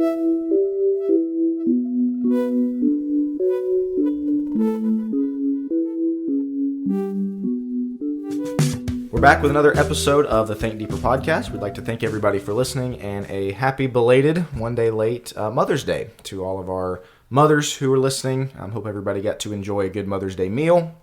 We're back with another episode of the Think Deeper podcast. We'd like to thank everybody for listening and a happy belated, one day late Mother's Day to all of our mothers who are listening. I hope everybody got to enjoy a good Mother's Day meal.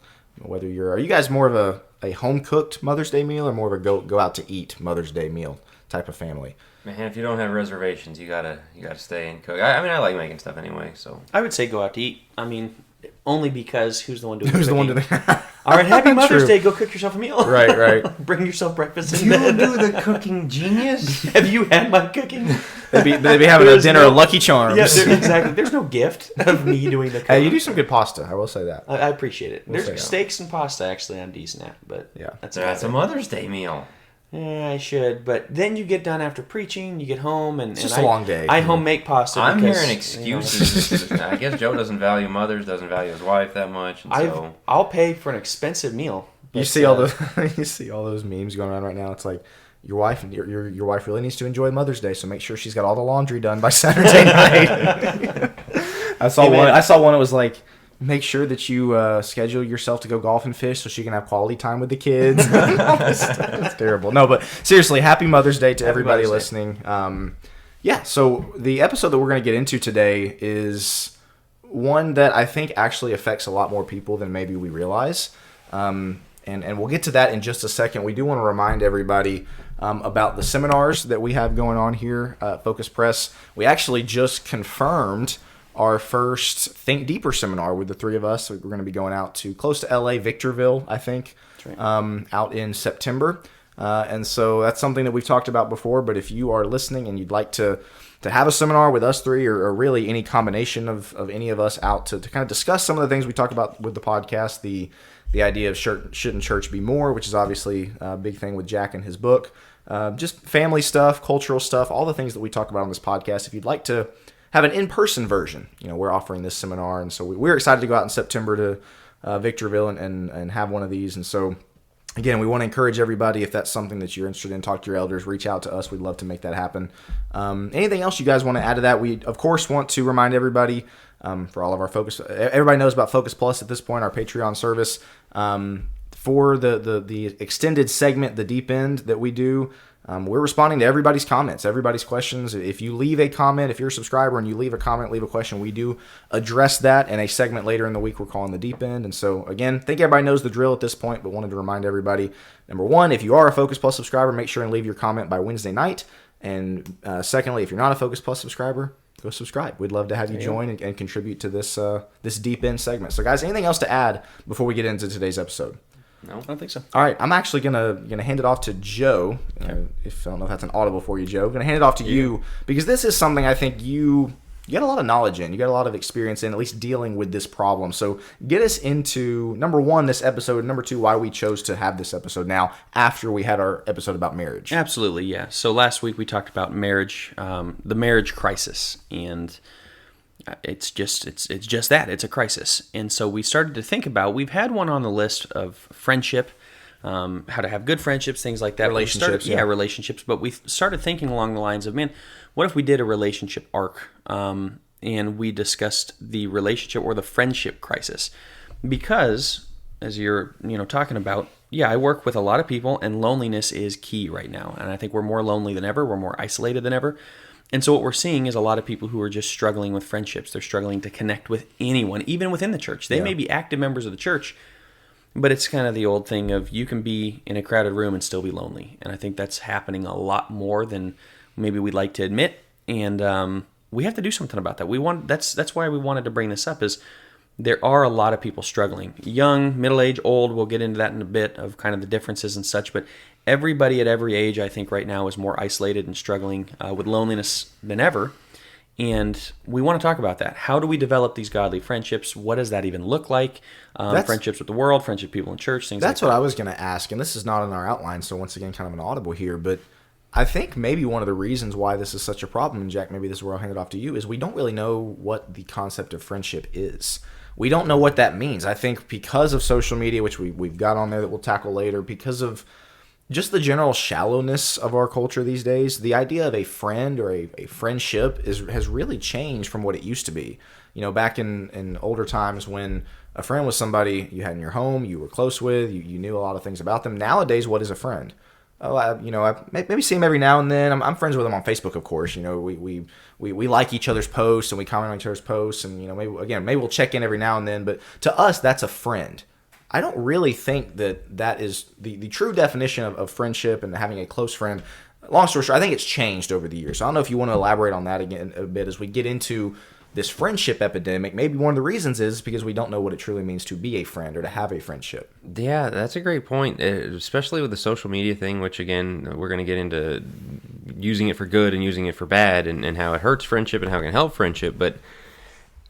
Are you guys more of a home cooked Mother's Day meal or more of a go out to eat Mother's Day meal type of family? Man, if you don't have reservations, you gotta stay and cook. I like making stuff anyway, so I would say go out to eat. I mean, only because who's the one doing Who's the cooking? the one doing All right, happy Mother's True. Day. Go cook yourself a meal. Right. Bring yourself breakfast in you bed. do the cooking, genius. Have you had my cooking? They'd be having a dinner of Lucky Charms. Yeah, exactly. There's no gift of me doing the cooking. Hey, you do some good pasta. I will say that. I appreciate it. We'll There's say steaks and pasta, actually, I'm decent at. But Yeah. that's a Mother's Day meal. Yeah, I should. But then you get done after preaching, you get home, and It's just a long day. I home make pasta. I'm because, hearing excuses. I guess Joe doesn't value mothers, doesn't value his wife that much, and so I'll pay for an expensive meal. You see all those memes going around right now. It's like your wife really needs to enjoy Mother's Day, so make sure she's got all the laundry done by Saturday night. I saw one. It was like, make sure that you schedule yourself to go golf and fish so she can have quality time with the kids. It's terrible. No, but seriously, happy Mother's Day to everybody listening. So the episode that we're going to get into today is one that I think actually affects a lot more people than maybe we realize. And we'll get to that in just a second. We do want to remind everybody about the seminars that we have going on here at Focus Press. We actually just confirmed our first Think Deeper seminar with the three of us. We're going to be going out to close to LA, Victorville, I think, That's right. out in September. And so that's something that we've talked about before. But if you are listening and you'd like to have a seminar with us three or really any combination of any of us out to kind of discuss some of the things we talk about with the podcast, the idea of shouldn't church be more, which is obviously a big thing with Jack and his book, just family stuff, cultural stuff, all the things that we talk about on this podcast. If you'd like to have an in-person version, we're offering this seminar, and so we're excited to go out in September to Victorville and have one of these. And so again, we want to encourage everybody, if that's something that you're interested in, talk to your elders, reach out to us. We'd love to make that happen. Anything else you guys want to add to that? We, of course, want to remind everybody, for all of our Focus, everybody knows about Focus Plus at this point, our Patreon service. For the extended segment, the deep end that we do, we're responding to everybody's comments, everybody's questions. If you leave a comment, if you're a subscriber and you leave a comment, leave a question, we do address that in a segment later in the week we're calling the deep end. And so, again, I think everybody knows the drill at this point, but wanted to remind everybody, number one, if you are a Focus Plus subscriber, make sure and leave your comment by Wednesday night. And secondly, if you're not a Focus Plus subscriber, go subscribe. We'd love to have you join and contribute to this deep end segment. So, guys, anything else to add before we get into today's episode? No, I don't think so. All right, I'm actually gonna hand it off to Joe. If I don't know if that's an audible for you, Joe. I'm gonna hand it off to you because this is something I think you got a lot of knowledge in. You got a lot of experience in, at least dealing with this problem. So get us into, number one, this episode, and number two, why we chose to have this episode now after we had our episode about marriage. Absolutely, yeah. So last week we talked about marriage, the marriage crisis, and it's just that. It's a crisis. And so we started to think about, we've had one on the list of friendship, how to have good friendships, things like that. Relationships. Relationships. But we started thinking along the lines of, man, what if we did a relationship arc? And we discussed the relationship or the friendship crisis. Because, as you're talking about, I work with a lot of people, and loneliness is key right now. And I think we're more lonely than ever. We're more isolated than ever. And so what we're seeing is a lot of people who are just struggling with friendships. They're struggling to connect with anyone, even within the church. They may be active members of the church, but it's kind of the old thing of you can be in a crowded room and still be lonely. And I think that's happening a lot more than maybe we'd like to admit. And we have to do something about that. That's why we wanted to bring this up, is there are a lot of people struggling. Young, middle-aged, old, we'll get into that in a bit of kind of the differences and such, but everybody at every age, I think, right now is more isolated and struggling with loneliness than ever. And we want to talk about that. How do we develop these godly friendships? What does that even look like? Friendships with the world, friendship with people in church, things like that. That's what I was going to ask, and this is not in our outline, so once again, kind of an audible here, but I think maybe one of the reasons why this is such a problem, and Jack, maybe this is where I'll hand it off to you, is we don't really know what the concept of friendship is. We don't know what that means. I think because of social media, which we've got on there that we'll tackle later, because of just the general shallowness of our culture these days. The idea of a friend or a friendship has really changed from what it used to be. Back in older times when a friend was somebody you had in your home, you were close with, you knew a lot of things about them. Nowadays, what is a friend? Oh, I maybe see him every now and then. I'm friends with him on Facebook, of course. We like each other's posts and we comment on each other's posts, and maybe we'll check in every now and then. But to us, that's a friend. I don't really think that is the true definition of friendship and having a close friend. Long story short, I think it's changed over the years. So I don't know if you want to elaborate on that again a bit as we get into this friendship epidemic. Maybe one of the reasons is because we don't know what it truly means to be a friend or to have a friendship. Yeah, that's a great point, especially with the social media thing, which, again, we're going to get into using it for good and using it for bad and how it hurts friendship and how it can help friendship. But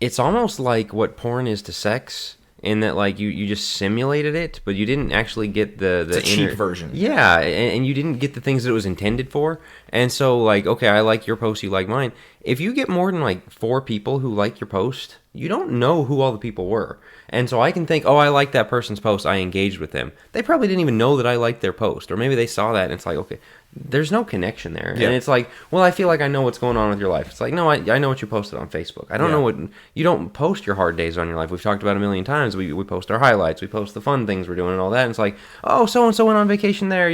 it's almost like what porn is to sex, in that, like, you just simulated it, but you didn't actually get the cheap version. Yeah, and you didn't get the things that it was intended for. And so, like, okay, I like your post, you like mine. If you get more than, like, 4 people who like your post, you don't know who all the people were. And so I can think, oh, I like that person's post, I engaged with them. They probably didn't even know that I liked their post. Or maybe they saw that and it's like, okay, there's no connection there. Yeah. And it's like, well, I feel like I know what's going on with your life. It's like, no, I know what you posted on Facebook. I don't know what... You don't post your hard days on your life. We've talked about it a million times. We post our highlights. We post the fun things we're doing and all that. And it's like, oh, so-and-so went on vacation there.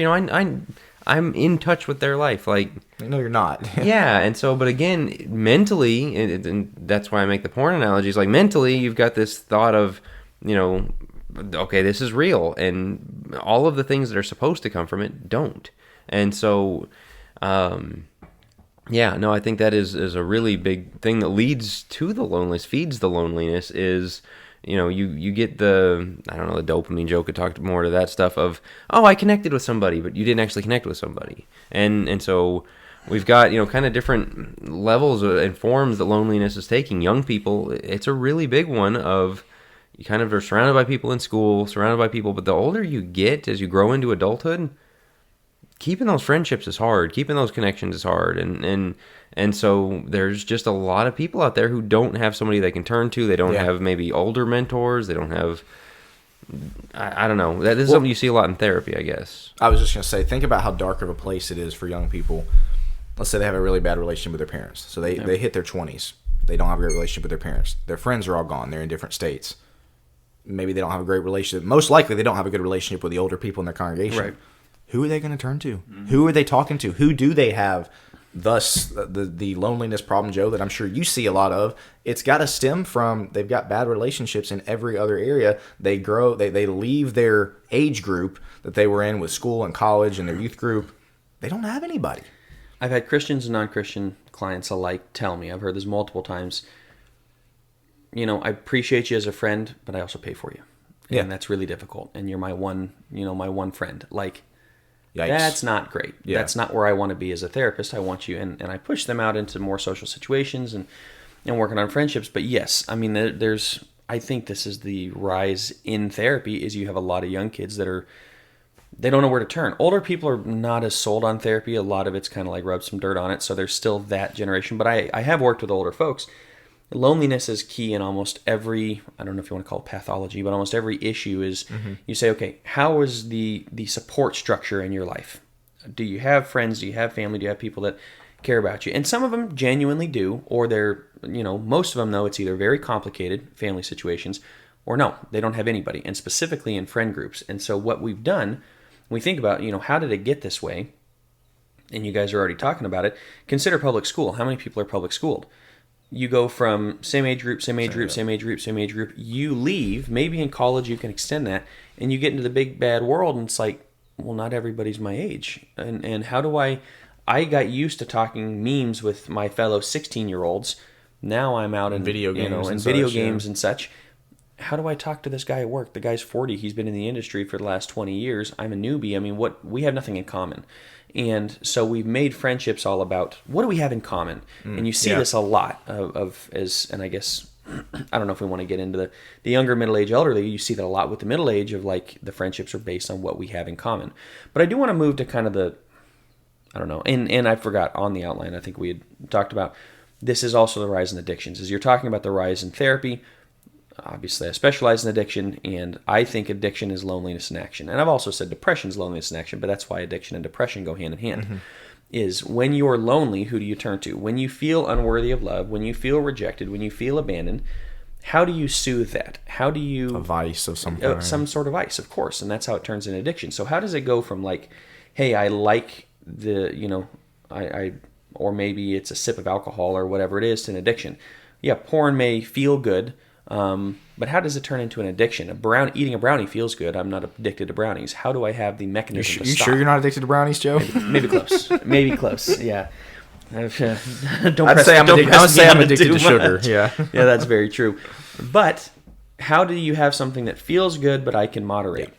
I'm in touch with their life. Like... No, you're not. Yeah, and so, but again, mentally, and that's why I make the porn analogies, like, mentally, you've got this thought of, okay, this is real, and all of the things that are supposed to come from it don't. And so, yeah, no, I think that is a really big thing that leads to the loneliness, feeds the loneliness, is... you get the dopamine joke. It talked more to that stuff of, oh, I connected with somebody, but you didn't actually connect with somebody. And so we've got, kind of different levels and forms that loneliness is taking. Young people, it's a really big one of, you kind of are surrounded by people in school, surrounded by people, but the older you get as you grow into adulthood, keeping those friendships is hard. Keeping those connections is hard. And so there's just a lot of people out there who don't have somebody they can turn to. They don't have maybe older mentors. They don't have, I don't know. This is something you see a lot in therapy, I guess. I was just going to say, think about how dark of a place it is for young people. Let's say they have a really bad relationship with their parents. So they hit their 20s. They don't have a great relationship with their parents. Their friends are all gone. They're in different states. Maybe they don't have a great relationship. Most likely they don't have a good relationship with the older people in their congregation. Right. Who are they going to turn to? Mm-hmm. Who are they talking to? Who do they have? Thus, the loneliness problem, Joe, that I'm sure you see a lot of, it's got to stem from they've got bad relationships in every other area. They grow, they leave their age group that they were in with school and college and their youth group. They don't have anybody. I've had Christians and non-Christian clients alike tell me, I've heard this multiple times, I appreciate you as a friend, but I also pay for you. And that's really difficult. And you're my one friend. Like, yikes. That's not great. Yeah. That's not where I want to be as a therapist. I want you, and I push them out into more social situations and working on friendships. But yes, I mean, I think this is the rise in therapy, is you have a lot of young kids that they don't know where to turn. Older people are not as sold on therapy. A lot of it's kind of like rub some dirt on it. So there's still that generation. But I have worked with older folks. Loneliness is key in almost every, I don't know if you want to call it pathology, but almost every issue is you say, okay, how is the support structure in your life? Do you have friends? Do you have family? Do you have people that care about you? And some of them genuinely do, or they're, most of them, though, it's either very complicated family situations, or no, they don't have anybody, and specifically in friend groups. And so what we've done, we think about, how did it get this way? And you guys are already talking about it. Consider public school. How many people are public schooled? You go from same age group. You leave, maybe in college you can extend that, and you get into the big bad world, and it's like, well, not everybody's my age. And how do I got used to talking memes with my fellow 16-year-olds. Now I'm out in video games and such. How do I talk to this guy at work? The guy's 40. He's been in the industry for the last 20 years. I'm a newbie. I mean, we have nothing in common. And so we've made friendships all about what do we have in common? And you see this a lot and I guess, I don't know if we want to get into the younger, middle-age, elderly. You see that a lot with the middle-age of like the friendships are based on what we have in common. But I do want to move to kind of I don't know. And I forgot on the outline, I think we had talked about, this is also the rise in addictions. As you're talking about the rise in therapy, obviously I specialize in addiction, and I think addiction is loneliness in action. And I've also said depression is loneliness in action, but that's why addiction and depression go hand in hand. Is when you're lonely, who do you turn to? When you feel unworthy of love, when you feel rejected, when you feel abandoned, how do you soothe that? How do you... A vice of some kind. Some sort of vice, of course, and that's how it turns into addiction. So how does it go from like, hey, I like the, I or maybe it's a sip of alcohol or whatever it is, to an addiction? Yeah, porn may feel good, but how does it turn into an addiction? Eating a brownie feels good. I'm not addicted to brownies. How do I have the mechanism to You stop? sure you're not addicted to brownies, Joe? Maybe close. Maybe close. Yeah. Don't I'd say I'm addicted to sugar. much. Yeah. Yeah, that's very true. But how do you have something that feels good but I can moderate?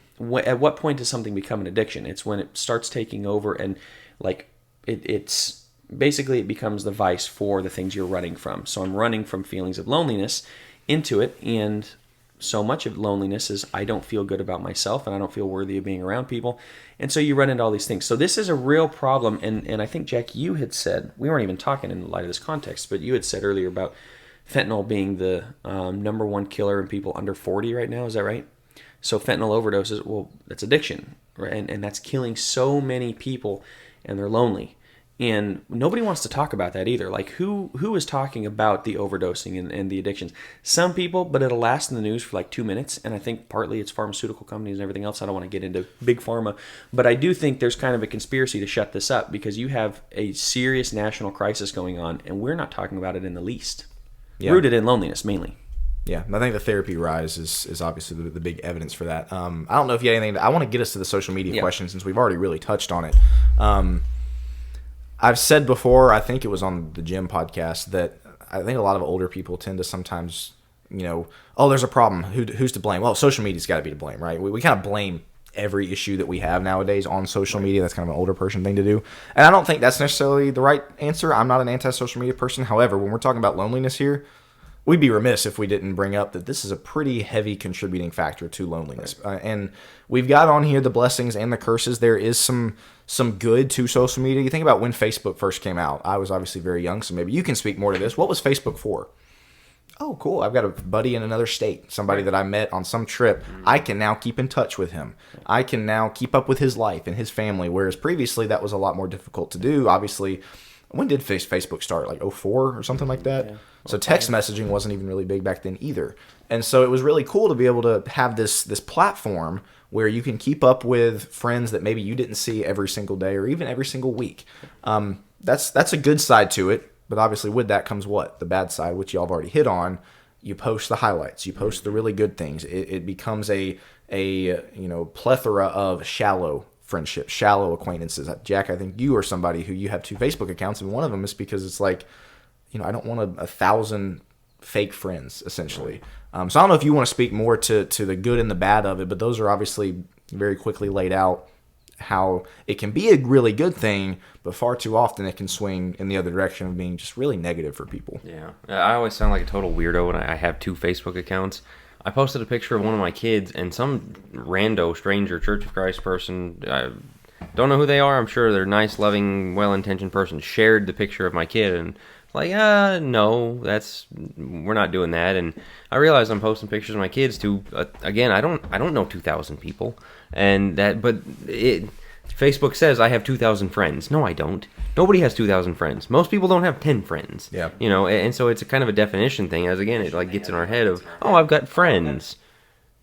At what point does something become an addiction? It's when it starts taking over, and like it's basically it becomes the vice for the things you're running from. So I'm running from feelings of loneliness into it, and so much of loneliness is I don't feel good about myself and I don't feel worthy of being around people. And so you run into all these things. So this is a real problem. And I think, Jack, you had said, we weren't even talking in light of this context, but you had said earlier about fentanyl being the number one killer in people under 40 right now. Is that right? So fentanyl overdoses, well, that's addiction, right? And that's killing so many people, and they're lonely. And nobody wants to talk about that either. Like, who is talking about the overdosing and the addictions? Some people, but it'll last in the news for like 2 minutes. And I think partly it's pharmaceutical companies and everything else. I don't want to get into big pharma. But I do think there's kind of a conspiracy to shut this up, because you have a serious national crisis going on, and we're not talking about it in the least. Yeah. Rooted in loneliness, mainly. Yeah, I think the therapy rise is obviously the big evidence for that. I don't know if you had anything. I want to get us to the social media question, since we've already really touched on it. I've said before, I think it was on the Gym podcast, that I think a lot of older people tend to sometimes, oh, there's a problem. Who's to blame? Well, social media's got to be to blame, right? We kind of blame every issue that we have nowadays on social media. That's kind of an older person thing to do. And I don't think that's necessarily the right answer. I'm not an anti-social media person. However, when we're talking about loneliness here, we'd be remiss if we didn't bring up that this is a pretty heavy contributing factor to loneliness. And we've got on here the blessings and the curses. There is some good to social media. You think about when Facebook first came out. I was obviously very young, so maybe you can speak more to this. What was Facebook for? Oh, cool. I've got a buddy in another state, somebody that I met on some trip. I can now keep in touch with him. I can now keep up with his life and his family, whereas previously that was a lot more difficult to do. Obviously, when did Facebook start? Like 2004 or something like that? Yeah. So text messaging wasn't even really big back then either. And so it was really cool to be able to have this platform where you can keep up with friends that maybe you didn't see every single day or even every single week. That's a good side to it. But obviously with that comes what? The bad side, which y'all have already hit on. You post the highlights. You post the really good things. It becomes a plethora of shallow friendships, shallow acquaintances. Jack, I think you are somebody who you have 2 Facebook accounts, and one of them is because it's like, I don't want 1,000 fake friends, essentially. So I don't know if you want to speak more to the good and the bad of it, but those are obviously very quickly laid out, how it can be a really good thing, but far too often it can swing in the other direction of being just really negative for people. Yeah. I always sound like a total weirdo when I have 2 Facebook accounts. I posted a picture of one of my kids, and some rando, stranger, Church of Christ person, I don't know who they are, I'm sure they're nice, loving, well-intentioned person, shared the picture of my kid, and like, no, we're not doing that. And I realized I'm posting pictures of my kids to, again, I don't know 2,000 people, but Facebook says I have 2,000 friends. No, I don't. Nobody has 2,000 friends. Most people don't have 10 friends. Yeah. And so it's a kind of a definition thing, as again, it like gets in our head of, oh, I've got friends.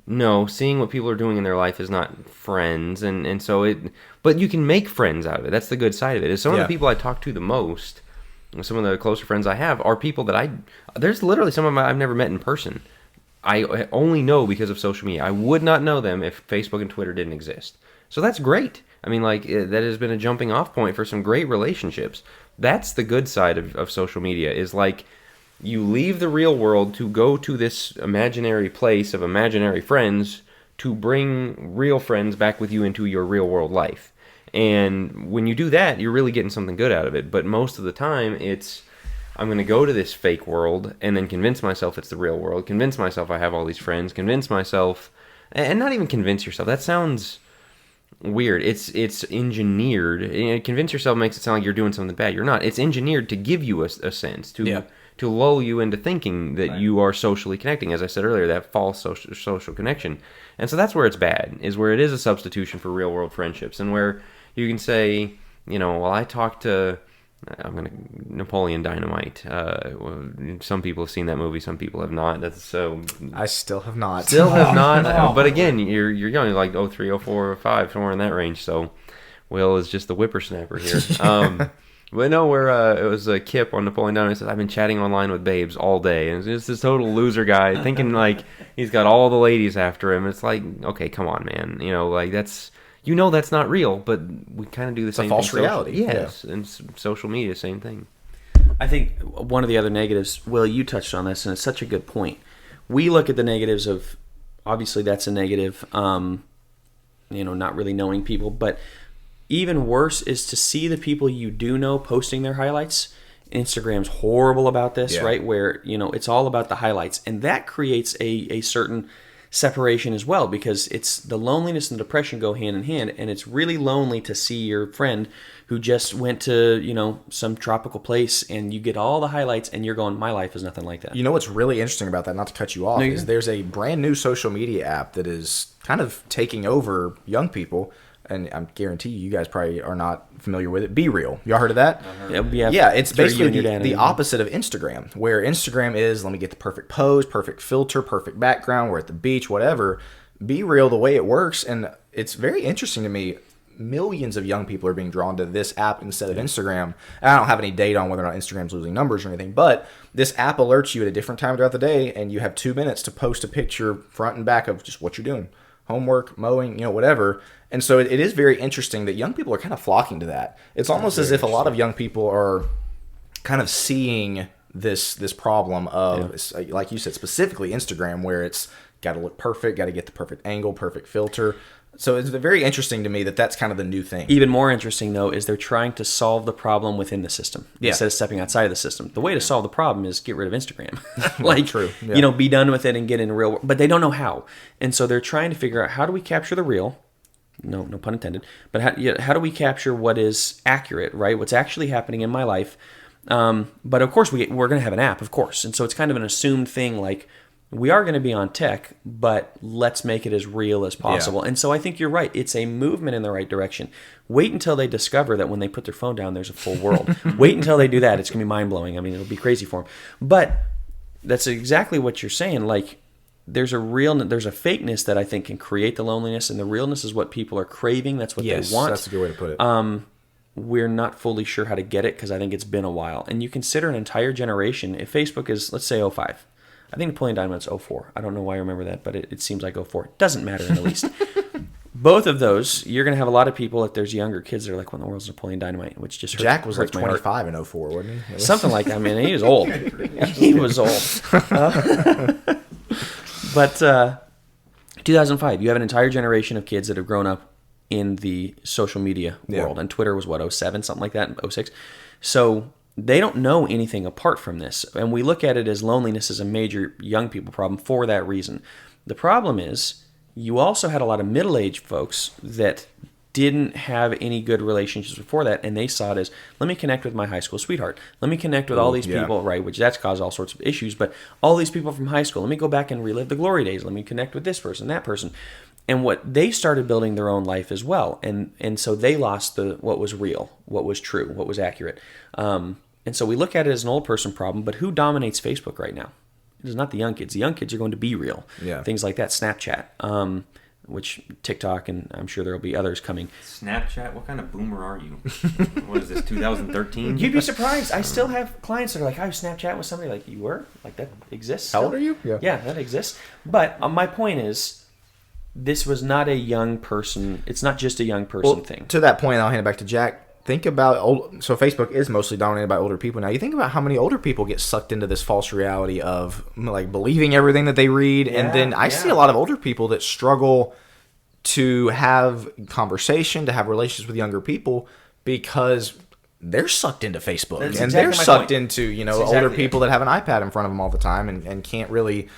No, seeing what people are doing in their life is not friends, and so but you can make friends out of it. That's the good side of it. Is some of the people I talk to the most, some of the closer friends I have, are people that there's literally some of them I've never met in person. I only know because of social media. I would not know them if Facebook and Twitter didn't exist. So that's great. I mean, like, that has been a jumping off point for some great relationships. That's the good side of social media, is like, you leave the real world to go to this imaginary place of imaginary friends to bring real friends back with you into your real world life. And when you do that, you're really getting something good out of it. But most of the time, it's, I'm going to go to this fake world and then convince myself it's the real world, convince myself I have all these friends, convince myself, and not even convince yourself. That sounds weird. It's engineered. Convince yourself makes it sound like you're doing something bad. You're not. It's engineered to give you a sense, to to lull you into thinking that you are socially connecting. As I said earlier, that false social connection. And so that's where it's bad, is where it is a substitution for real world friendships, and where you can say, well, I talked to Napoleon Dynamite. Some people have seen that movie, some people have not. That's so. I still have not. Still have not. But again, you're young, you're like 03, 04, 05, somewhere in that range. So Will is just the whippersnapper here. But no, where it was Kip on Napoleon Dynamite says, I've been chatting online with babes all day, and it's just this total loser guy thinking like he's got all the ladies after him. It's like, okay, come on, man. Like that's. That's not real, but we kind of do the same thing. It's a false reality. Yes, and social media, same thing. I think one of the other negatives, Will, you touched on this, and it's such a good point. We look at the negatives of, obviously that's a negative, not really knowing people, but even worse is to see the people you do know posting their highlights. Instagram's horrible about this, right? Where, it's all about the highlights, and that creates a certain separation as well, because it's the loneliness and depression go hand in hand, and it's really lonely to see your friend who just went to some tropical place, and you get all the highlights, and you're going, my life is nothing like that. What's really interesting about that, not to cut you off, is there's a brand new social media app that is kind of taking over young people, and I guarantee you guys probably are not familiar with it. Be Real. Y'all heard of that? Yeah, it's basically the opposite of Instagram, where Instagram is, let me get the perfect pose, perfect filter, perfect background, we're at the beach, whatever. Be Real, the way it works, and it's very interesting to me, millions of young people are being drawn to this app instead of Instagram. And I don't have any data on whether or not Instagram's losing numbers or anything, but this app alerts you at a different time throughout the day, and you have 2 minutes to post a picture front and back of just what you're doing. Homework, mowing, whatever. And so it is very interesting that young people are kind of flocking to that. It's almost as if a lot of young people are kind of seeing this problem of, like you said, specifically Instagram, where it's got to look perfect, got to get the perfect angle, perfect filter. So it's very interesting to me that that's kind of the new thing. Even more interesting, though, is they're trying to solve the problem within the system instead of stepping outside of the system. The way to solve the problem is get rid of Instagram. True. Be done with it and get in real world. But they don't know how. And so they're trying to figure out, how do we capture the real? No pun intended. But how do we capture what is accurate, right? What's actually happening in my life? But of course, we're going to have an app, of course. And so it's kind of an assumed thing, like, we are going to be on tech, but let's make it as real as possible. Yeah. And so I think you're right. It's a movement in the right direction. Wait until they discover that when they put their phone down, there's a full world. Wait until they do that. It's going to be mind-blowing. I mean, it'll be crazy for them. But that's exactly what you're saying. Like, there's a fakeness that I think can create the loneliness, and the realness is what people are craving. That's what they want. That's a good way to put it. We're not fully sure how to get it, because I think it's been a while. And you consider an entire generation. If Facebook is, let's say, 05. I think Napoleon Dynamite's 04. I don't know why I remember that, but it seems like 04. It doesn't matter in the least. Both of those, you're going to have a lot of people, if there's younger kids that are like, what in the world's Napoleon Dynamite? Which just Jack was like 25 in 04, wasn't he? Something like that. I mean, he was old. He was old. But 2005, you have an entire generation of kids that have grown up in the social media world. And Twitter was, 07, something like that, 06. So they don't know anything apart from this. And we look at it as loneliness as a major young people problem for that reason. The problem is, you also had a lot of middle-aged folks that didn't have any good relationships before that, and they saw it as, let me connect with my high school sweetheart. Let me connect with all these people, right, which that's caused all sorts of issues, but all these people from high school, let me go back and relive the glory days. Let me connect with this person, that person. And what they started building their own life as well. And so they lost what was real, what was true, what was accurate. And so we look at it as an old person problem, but who dominates Facebook right now? It is not the young kids. The young kids are going to Be Real. Yeah. Things like that, Snapchat, which TikTok, and I'm sure there will be others coming. Snapchat? What kind of boomer are you? What is this, 2013? You'd be surprised. I still have clients that are like, I Snapchat with somebody. Like, you were? Like, that exists still? How old are you? Yeah, that exists. But my point is, this was not a young person. It's not just a young person thing. To that point, I'll hand it back to Jack. Think about so Facebook is mostly dominated by older people. Now you think about how many older people get sucked into this false reality of like believing everything that they read, and then I see a lot of older people that struggle to have conversation, to have relationships with younger people because they're sucked into Facebook and they're sucked into older people that have an iPad in front of them all the time and can't really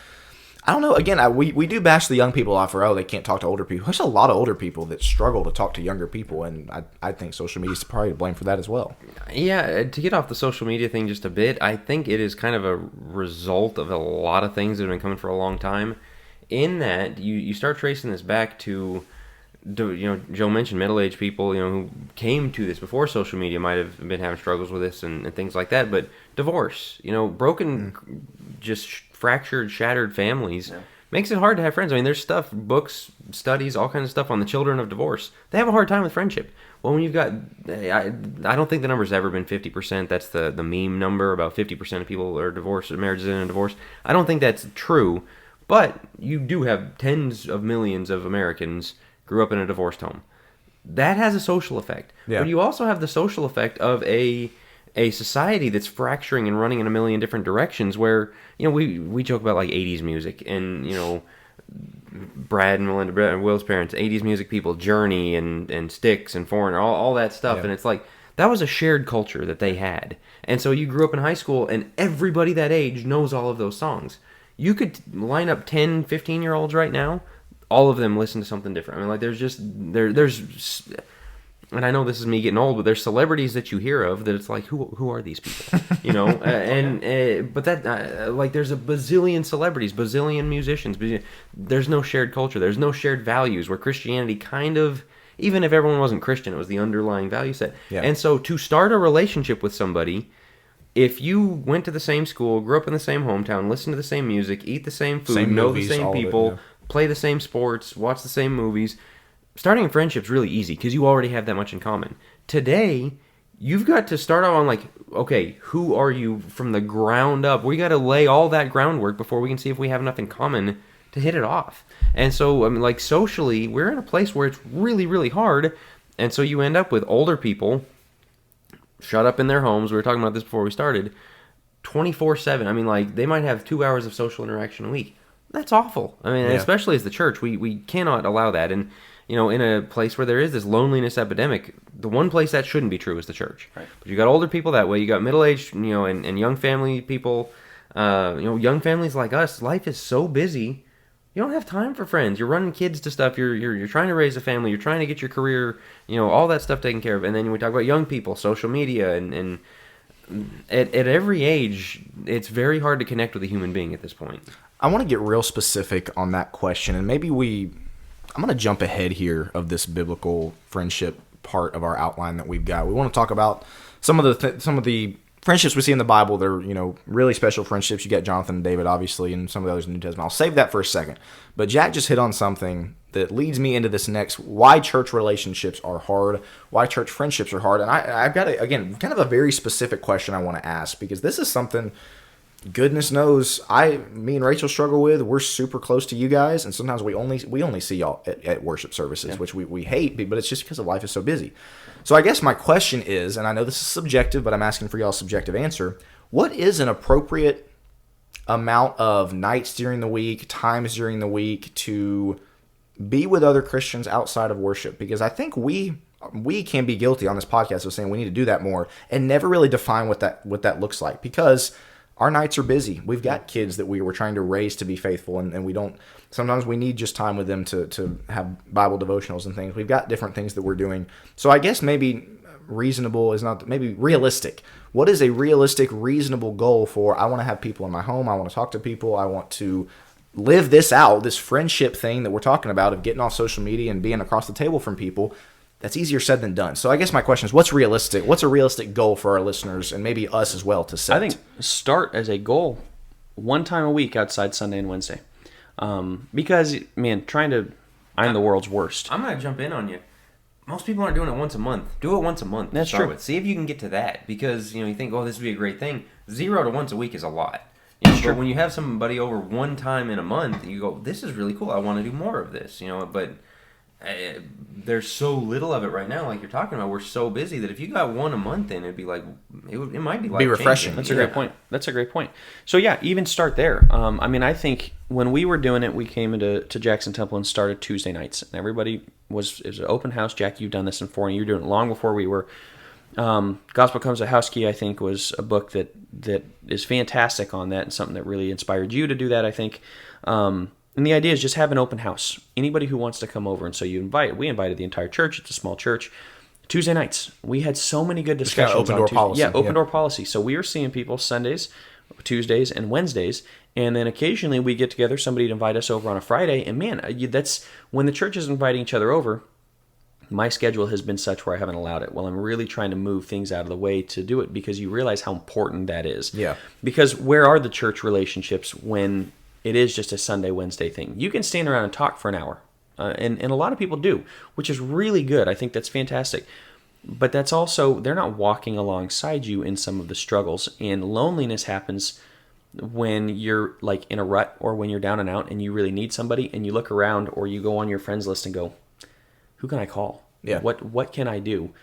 I don't know. Again, we do bash the young people off for, they can't talk to older people. There's a lot of older people that struggle to talk to younger people, and I think social media is probably to blame for that as well. Yeah, to get off the social media thing just a bit, I think it is kind of a result of a lot of things that have been coming for a long time. In that, you start tracing this back to, Joe mentioned middle-aged people, who came to this before social media might have been having struggles with this and things like that. But divorce, broken, just fractured, shattered families makes it hard to have friends. I mean, there's stuff, books, studies, all kinds of stuff on the children of divorce. They have a hard time with friendship. Well, when you've got, I don't think the number's ever been 50%. That's the meme number, about 50% of people are divorced, marriages in a divorce. I don't think that's true, but you do have tens of millions of Americans grew up in a divorced home. That has a social effect. Yeah. But you also have the social effect of a society that's fracturing and running in a million different directions where, we joke about like 80s music and, Brad and Melinda, Brad and Will's parents, 80s music people, Journey and Styx and Foreigner, all that stuff. Yeah. And it's like, that was a shared culture that they had. And so you grew up in high school and everybody that age knows all of those songs. You could line up 10, 15-year-olds right now, all of them listen to something different. I mean, like, there's and I know this is me getting old, but there's celebrities that you hear of that it's like, who are these people? But that, like, there's a bazillion celebrities, bazillion musicians. There's no shared culture. There's no shared values where Christianity kind of, even if everyone wasn't Christian, it was the underlying value set. Yeah. And so to start a relationship with somebody, if you went to the same school, grew up in the same hometown, listened to the same music, eat the same food, Same know movies, the same all of it, people, yeah. play the same sports, watch the same movies, starting a friendship's really easy because you already have that much in common. Today, you've got to start out on like, okay, who are you from the ground up? We got to lay all that groundwork before we can see if we have enough in common to hit it off. And so, I mean, like, socially, we're in a place where it's really, really hard. And so you end up with older people shut up in their homes. We were talking about this before we started. 24/7. I mean, like, they might have 2 hours of social interaction a week. That's awful. I mean, Yeah. especially as the church, we cannot allow that. And, in a place where there is this loneliness epidemic, the one place that shouldn't be true is the church. Right. But you got older people that way. You got middle-aged, and young family people. Young families like us, life is so busy. You don't have time for friends. You're running kids to stuff. You're trying to raise a family. You're trying to get your career, all that stuff taken care of. And then we talk about young people, social media, and at every age, it's very hard to connect with a human being at this point. I want to get real specific on that question, and maybe I'm going to jump ahead here of this biblical friendship part of our outline that we've got. We want to talk about some of the friendships we see in the Bible. They're, really special friendships. You got Jonathan and David, obviously, and some of the others in the New Testament. I'll save that for a second. But Jack just hit on something that leads me into this next, why church relationships are hard, why church friendships are hard. And I've got, again, kind of a very specific question I want to ask, because this is something, goodness knows, me and Rachel struggle with. We're super close to you guys, and sometimes we only see y'all at worship services, which we hate, but it's just because of life is so busy. So I guess my question is, and I know this is subjective, but I'm asking for y'all's subjective answer, what is an appropriate amount of nights during the week, times during the week to be with other Christians outside of worship? Because I think we can be guilty on this podcast of saying we need to do that more and never really define what that looks like, because our nights are busy. We've got kids that we were trying to raise to be faithful, and we don't. Sometimes we need just time with them to have Bible devotionals and things. We've got different things that we're doing. So I guess maybe reasonable is not, maybe realistic. What is a realistic, reasonable goal for, I want to have people in my home, I want to talk to people, I want to live this out, this friendship thing that we're talking about of getting off social media and being across the table from people. That's easier said than done. So I guess my question is, what's realistic? What's a realistic goal for our listeners and maybe us as well to set? I think start as a goal one time a week outside Sunday and Wednesday. Because, man, I'm the world's worst. I'm going to jump in on you. Most people aren't doing it once a month. Do it once a month. That's start true. With. See if you can get to that, because you think, oh, this would be a great thing. 0 to once a week is a lot. But when you have somebody over one time in a month, you go, this is really cool. I want to do more of this. But there's so little of it right now, like you're talking about. We're so busy that if you got one a month in, it'd be like, it might be life-changing. refreshing. That's a great point. So yeah, even start there. I think when we were doing it, we came into Jackson Temple and started Tuesday nights, and everybody it was an open house. Jack, you've done this before, and you were doing it long before we were. Gospel Comes a House Key, I think, was a book that is fantastic on that, and something that really inspired you to do that, I think. And the idea is just have an open house. Anybody who wants to come over, and so we invited the entire church. It's a small church. Tuesday nights, we had so many good discussions. Open door policy. Yeah, open door policy. So we were seeing people Sundays, Tuesdays, and Wednesdays, and then occasionally we get together. Somebody would invite us over on a Friday, and man, that's when the church is inviting each other over. My schedule has been such where I haven't allowed it. Well, I'm really trying to move things out of the way to do it, because you realize how important that is. Yeah. Because where are the church relationships when it is just a Sunday, Wednesday thing? You can stand around and talk for an hour. And a lot of people do, which is really good. I think that's fantastic. But that's also, they're not walking alongside you in some of the struggles. And loneliness happens when you're like in a rut, or when you're down and out and you really need somebody, and you look around, or you go on your friends list and go, who can I call? Yeah. What can I do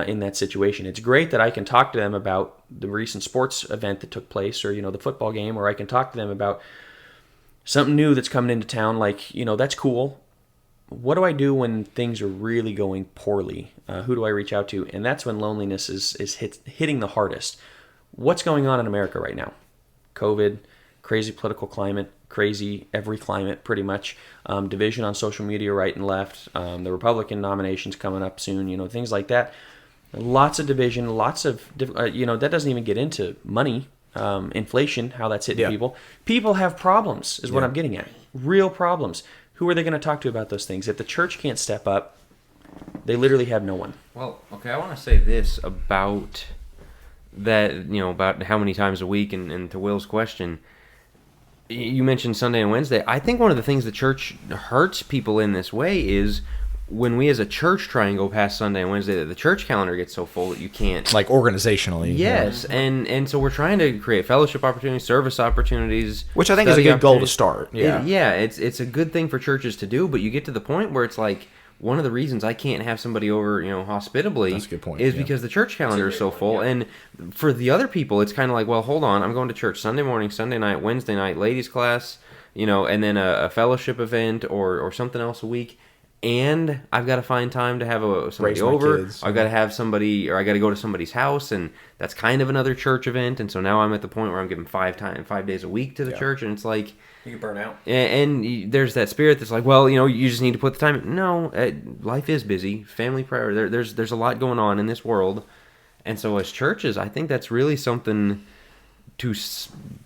in that situation? It's great that I can talk to them about the recent sports event that took place, or the football game, or I can talk to them about something new that's coming into town. Like, that's cool. What do I do when things are really going poorly? Who do I reach out to? And that's when loneliness is hitting the hardest. What's going on in America right now? COVID, crazy political climate, crazy every climate pretty much, division on social media right and left, the Republican nominations coming up soon, things like that. Lots of division, lots of, that doesn't even get into money, inflation, how that's hitting people. People have problems is what I'm getting at. Real problems. Who are they going to talk to about those things? If the church can't step up, they literally have no one. Well, okay, I want to say this about that, about how many times a week, and to Will's question, you mentioned Sunday and Wednesday. I think one of the things the church hurts people in this way is when we as a church try and go past Sunday and Wednesday, that the church calendar gets so full that you can't. Like organizationally. Yes, and so we're trying to create fellowship opportunities, service opportunities. Which I think is a good goal to start. Yeah. It's a good thing for churches to do, but you get to the point where it's like, one of the reasons I can't have somebody over, hospitably, that's a good point, is because the church calendar is so full. And for the other people, it's kind of like, well, hold on, I'm going to church Sunday morning, Sunday night, Wednesday night, ladies class, and then a fellowship event or something else a week. And I've got to find time to have somebody over. Kids, I've got to have somebody, or I got to go to somebody's house, and that's kind of another church event. And so now I'm at the point where I'm giving 5 days a week to the church, and it's like, you can burn out. And there's that spirit that's like, well, you just need to put the time in. No, life is busy. Family priority. There's a lot going on in this world. And so as churches, I think that's really something to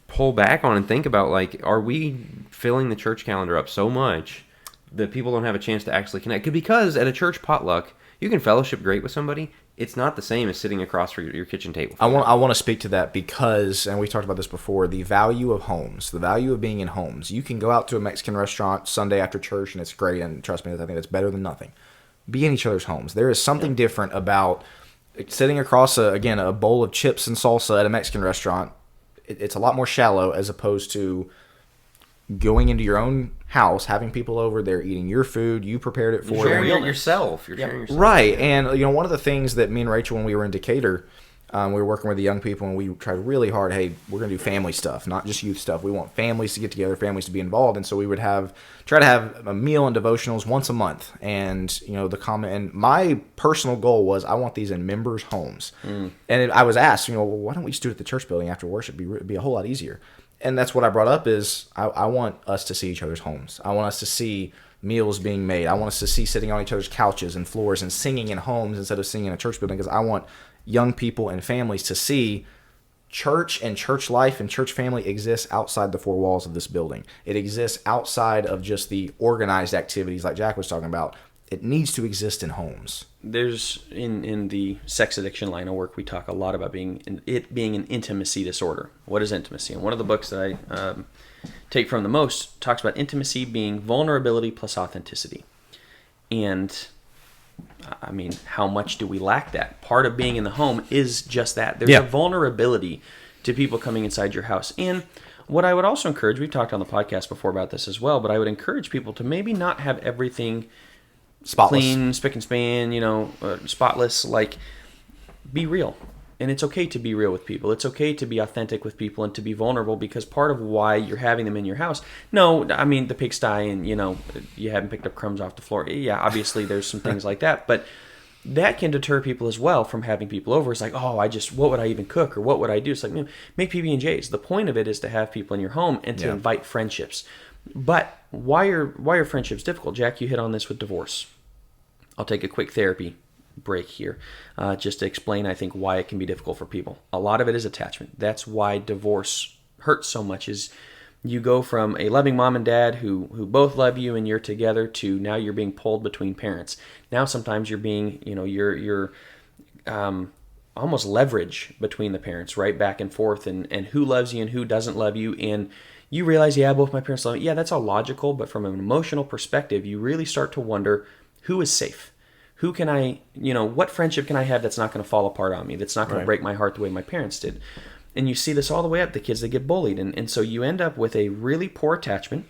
pull back on and think about. Like, are we filling the church calendar up so much that people don't have a chance to actually connect? Because at a church potluck, you can fellowship great with somebody. It's not the same as sitting across from your kitchen table. I want to speak to that because, and we talked about this before, the value of homes, the value of being in homes. You can go out to a Mexican restaurant Sunday after church, and it's great, and trust me, I think that's better than nothing. Be in each other's homes. There is something different about sitting across, a bowl of chips and salsa at a Mexican restaurant. It's a lot more shallow as opposed to going into your own house, having people over there eating your food, you prepared it for them. You're sharing yourself. Right. And, one of the things that me and Rachel, when we were in Decatur, we were working with the young people, and we tried really hard, hey, we're going to do family stuff, not just youth stuff. We want families to get together, families to be involved. And so we would try to have a meal and devotionals once a month. And, and my personal goal was I want these in members' homes. And I was asked, well, why don't we just do it at the church building after worship? It'd be a whole lot easier. And that's what I brought up is I want us to see each other's homes. I want us to see meals being made. I want us to see sitting on each other's couches and floors and singing in homes instead of singing in a church building, because I want young people and families to see church and church life and church family exists outside the four walls of this building. It exists outside of just the organized activities like Jack was talking about. It needs to exist in homes. There's in the sex addiction line of work, we talk a lot about being an intimacy disorder. What is intimacy? And one of the books that I take from the most talks about intimacy being vulnerability plus authenticity. And I mean, how much do we lack that? Part of being in the home is just that. There's a vulnerability to people coming inside your house. And what I would also encourage, we've talked on the podcast before about this as well, but I would encourage people to maybe not have everything spotless, clean, spick and span, spotless. Like, be real. And it's okay to be real with people. It's okay to be authentic with people and to be vulnerable, because part of why you're having them in your house, the pigsty and, you haven't picked up crumbs off the floor. Yeah, obviously there's some things like that. But that can deter people as well from having people over. It's like, oh, what would I even cook, or what would I do? It's like, man, make PB&Js. The point of it is to have people in your home and to invite friendships. But why are friendships difficult? Jack, you hit on this with divorce. I'll take a quick therapy break here just to explain, I think, why it can be difficult for people. A lot of it is attachment. That's why divorce hurts so much, is you go from a loving mom and dad who both love you and you're together, to now you're being pulled between parents. Now sometimes you're being, you're almost leverage between the parents, right? Back and forth, and who loves you and who doesn't love you. And you realize, yeah, both my parents love me. Yeah, that's all logical. But from an emotional perspective, you really start to wonder, who is safe? Who can I, what friendship can I have that's not going to fall apart on me, that's not going to break my heart the way my parents did? And you see this all the way up, the kids that get bullied. And so you end up with a really poor attachment,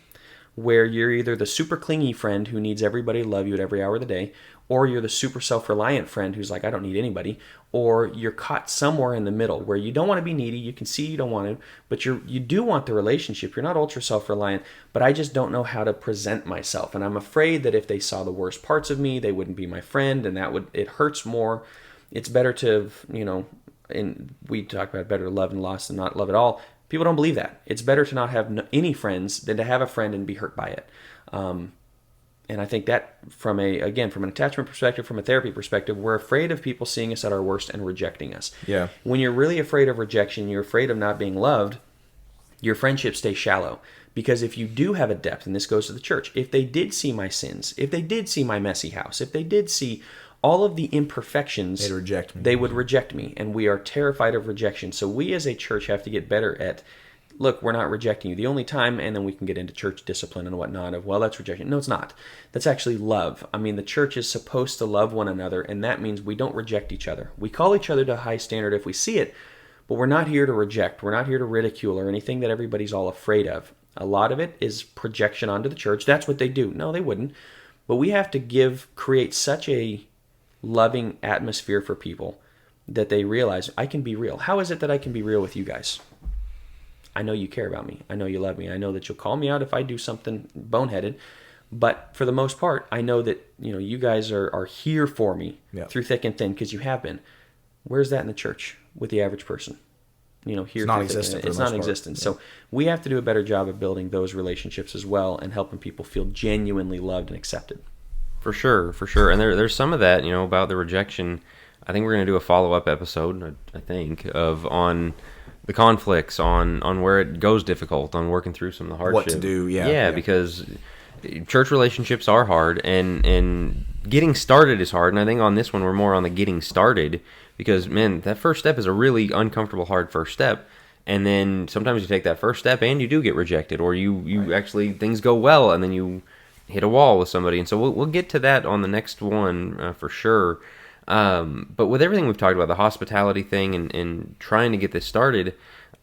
where you're either the super clingy friend who needs everybody to love you at every hour of the day, or you're the super self-reliant friend who's like, I don't need anybody, or you're caught somewhere in the middle where you don't want to be needy. You can see you don't want to, but you do want the relationship. You're not ultra self-reliant, but I just don't know how to present myself. And I'm afraid that if they saw the worst parts of me, they wouldn't be my friend, and it hurts more. It's better to, and we talk about better to love and lost than not love at all. People don't believe that. It's better to not have any friends than to have a friend and be hurt by it. And I think that from an attachment perspective, from a therapy perspective, we're afraid of people seeing us at our worst and rejecting us. Yeah. When you're really afraid of rejection, you're afraid of not being loved, your friendships stay shallow. Because if you do have a depth, and this goes to the church, if they did see my sins, if they did see my messy house, if they did see all of the imperfections, they'd reject me. They would reject me, and we are terrified of rejection. So we as a church have to get better at, look, we're not rejecting you. The only time, and then we can get into church discipline and whatnot of, well, that's rejection. No, it's not. That's actually love. I mean, the church is supposed to love one another, and that means we don't reject each other. We call each other to a high standard if we see it, but we're not here to reject. We're not here to ridicule or anything that everybody's all afraid of. A lot of it is projection onto the church. That's what they do. No, they wouldn't. But we have to create such a loving atmosphere for people that they realize, I can be real. How is it that I can be real with you guys? I know you care about me. I know you love me. I know that you'll call me out if I do something boneheaded. But for the most part, I know that you guys are here for me through thick and thin, because you have been. Where's that in the church with the average person? Here it's non-existent. It's non-existent. So we have to do a better job of building those relationships as well, and helping people feel genuinely loved and accepted. For sure. And there's some of that, about the rejection. I think we're going to do a follow-up episode, on the conflicts, on where it goes difficult, on working through some of the hardship. What to do, Yeah, because church relationships are hard, and getting started is hard. And I think on this one, we're more on the getting started, because, man, that first step is a really uncomfortable, hard first step. And then sometimes you take that first step and you do get rejected, or you actually, things go well, and then you hit a wall with somebody. And so we'll get to that on the next one for sure. But with everything we've talked about, the hospitality thing and trying to get this started,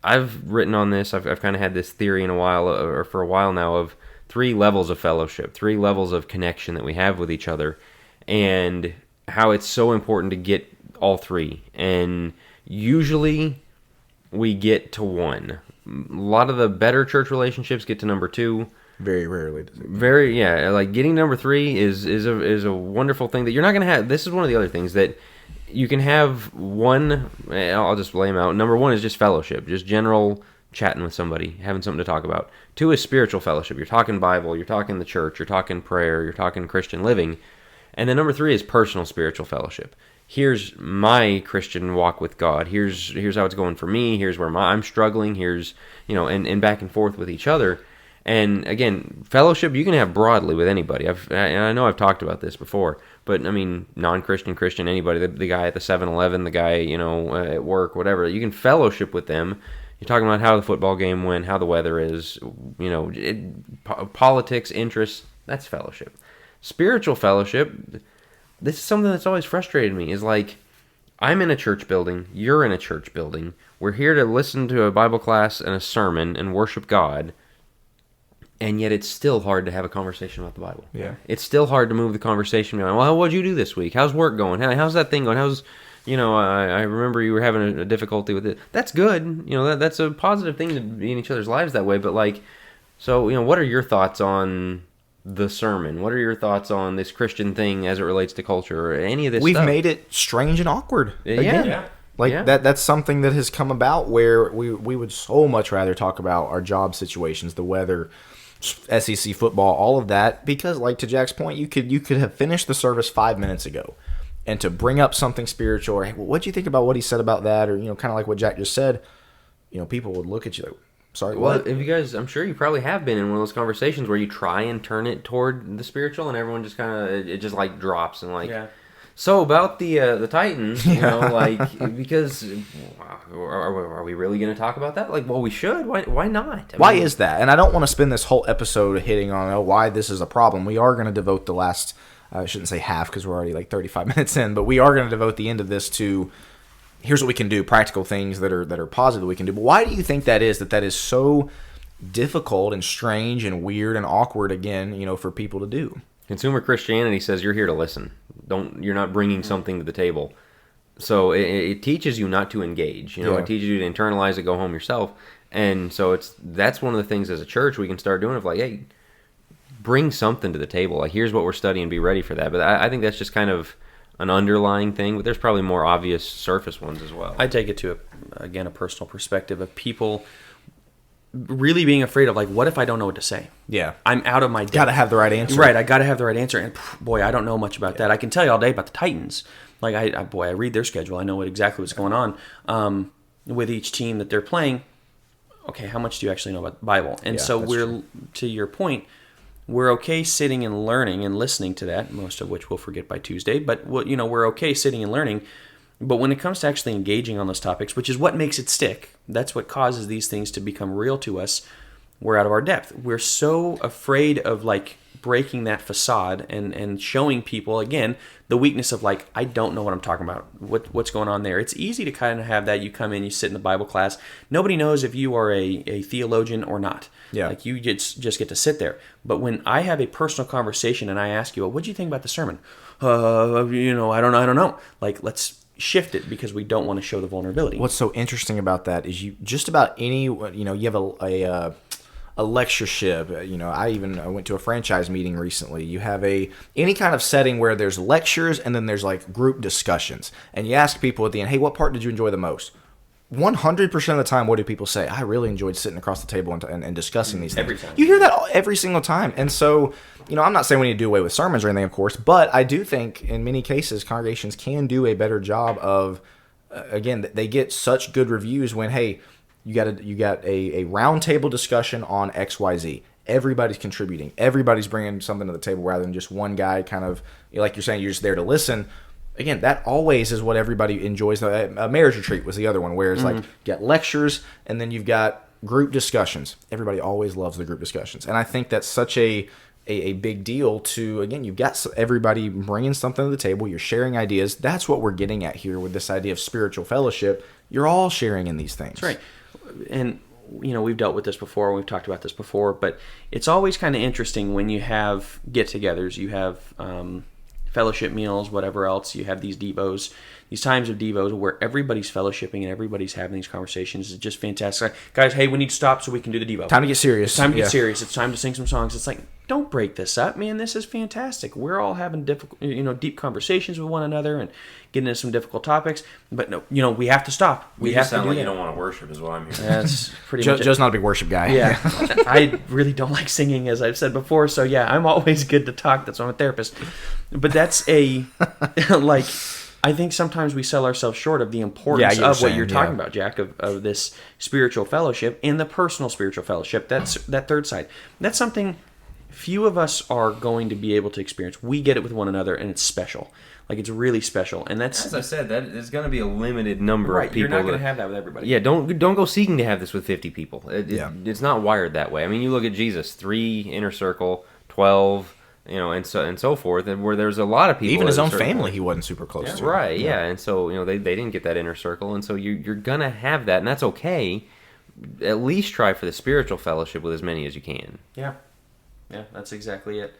I've written on this. I've kind of had this theory for a while now, of 3 levels of fellowship, 3 levels of connection that we have with each other, and how it's so important to get all 3. And usually we get to 1. A lot of the better church relationships get to number 2. Very rarely does it. Like getting number 3 is a wonderful thing that you're not going to have. This is one of the other things that you can have. One, I'll just lay them out. Number 1 is just fellowship, just general chatting with somebody, having something to talk about. 2 is spiritual fellowship. You're talking Bible, you're talking the church, you're talking prayer, you're talking Christian living. And then number 3 is personal spiritual fellowship. Here's my Christian walk with God. Here's how it's going for me. Here's where I'm struggling. Here's, and back and forth with each other. And again, fellowship you can have broadly with anybody. I know I've talked about this before, but I mean, non-Christian, Christian, anybody, the guy at the 7-Eleven, the guy, at work, whatever, you can fellowship with them. You're talking about how the football game went, how the weather is, politics, interests, that's fellowship. Spiritual fellowship, this is something that's always frustrated me, is like, I'm in a church building, you're in a church building, we're here to listen to a Bible class and a sermon and worship God, and yet it's still hard to have a conversation about the Bible. Yeah. It's still hard to move the conversation. Well, what'd you do this week? How's work going? How's that thing going? I remember you were having a difficulty with it. That's good. That's a positive thing to be in each other's lives that way. But so what are your thoughts on the sermon? What are your thoughts on this Christian thing as it relates to culture or any of this We've stuff? made it strange and awkward. Yeah. Again. Yeah. Like Yeah. that's something that has come about where we would so much rather talk about our job situations, the weather, SEC football, all of that, because like to Jack's point, you could have finished the service 5 minutes ago, and to bring up something spiritual, or hey, well, what do you think about what he said about that, or kind of like what Jack just said, people would look at you like, sorry, Well, what? if you guys, I'm sure you probably have been in one of those conversations where you try and turn it toward the spiritual, and everyone just kind of it just like drops and like. Yeah. So about the Titans, because are we really going to talk about that? Like, well, we should. Why not? Why is that? And I don't want to spend this whole episode hitting on why this is a problem. We are going to devote the last, I shouldn't say half because we're already like 35 minutes in, but we are going to devote the end of this to here's what we can do, practical things that are positive that we can do. But why do you think that is so difficult and strange and weird and awkward again, for people to do? Consumer Christianity says you're here to listen. You're not bringing something to the table. So it teaches you not to engage. Yeah. It teaches you to internalize it, go home yourself. And so that's one of the things as a church we can start doing of like, hey, bring something to the table. Like, here's what we're studying, be ready for that. But I think that's just kind of an underlying thing, but there's probably more obvious surface ones as well. I take it to a personal perspective of people really being afraid of like, what if I don't know what to say? Yeah. I'm out of my depth. Got to have the right answer. Right, I got to have the right answer. And boy, I don't know much about that. I can tell you all day about the Titans. Like, I read their schedule. I know exactly what's going on with each team that they're playing. Okay, how much do you actually know about the Bible? And Yeah, so that's we're, true. to your point, we're okay sitting and learning and listening to that, most of which we'll forget by Tuesday. But we're okay sitting and learning. But when it comes to actually engaging on those topics, which is what makes it stick, that's what causes these things to become real to us, we're out of our depth. We're so afraid of like breaking that facade and showing people, again, the weakness of like, I don't know what I'm talking about. What's going on there? It's easy to kind of have that. You come in, you sit in the Bible class. Nobody knows if you are a theologian or not. Yeah. Like you just get to sit there. But when I have a personal conversation and I ask you, well, what do you think about the sermon? I don't know. Like, let's shift it because we don't want to show the vulnerability. What's so interesting about that is you just about any, you have a lectureship. I went to a franchise meeting recently. You have any kind of setting where there's lectures and then there's like group discussions, and you ask people at the end, hey, what part did you enjoy the most? 100% of the time, what do people say? I really enjoyed sitting across the table and discussing these things. Every time. You hear that every single time. And so, I'm not saying we need to do away with sermons or anything, of course, but I do think in many cases congregations can do a better job of, again, they get such good reviews when, hey, you got a round table discussion on XYZ. Everybody's contributing. Everybody's bringing something to the table rather than just one guy kind of, like you're saying, you're just there to listen. Again, that always is what everybody enjoys. A marriage retreat was the other one, where it's like you got lectures and then you've got group discussions. Everybody always loves the group discussions. And I think that's such a big deal to, again, you've got everybody bringing something to the table. You're sharing ideas. That's what we're getting at here with this idea of spiritual fellowship. You're all sharing in these things. That's right. And, we've dealt with this before. We've talked about this before. But it's always kind of interesting when you have get-togethers. You have fellowship meals, whatever else. You have these devos, these times of devos where everybody's fellowshipping and everybody's having these conversations. It's just fantastic. Like, guys, hey, we need to stop so we can do the devo. Time to get serious. It's time to get serious. It's time to sing some songs. It's like, don't break this up, man. This is fantastic. We're all having deep conversations with one another and getting into some difficult topics. But no, we have to stop. We have to do that. You don't want to worship, is what I'm hearing. That's pretty much it. Joe's not a big worship guy. Yeah, I really don't like singing, as I've said before. So yeah, I'm always good to talk. That's why I'm a therapist. But that's I think sometimes we sell ourselves short of the importance of what you're talking about, Jack, of this spiritual fellowship and the personal spiritual fellowship. That's that third side. That's something few of us are going to be able to experience. We get it with one another, and it's special. Like, it's really special. And that's, as I said, that is going to be a limited number of people. You're not going to have that with everybody. Yeah, don't go seeking to have this with 50 people. It's not wired that way. I mean, you look at Jesus, 3 inner circle, 12, and so forth, and where there's a lot of people. Even his own family, he wasn't super close to. Right, yeah. And so, they didn't get that inner circle, and so you're going to have that, and that's okay. At least try for the spiritual fellowship with as many as you can. Yeah. Yeah, that's exactly it.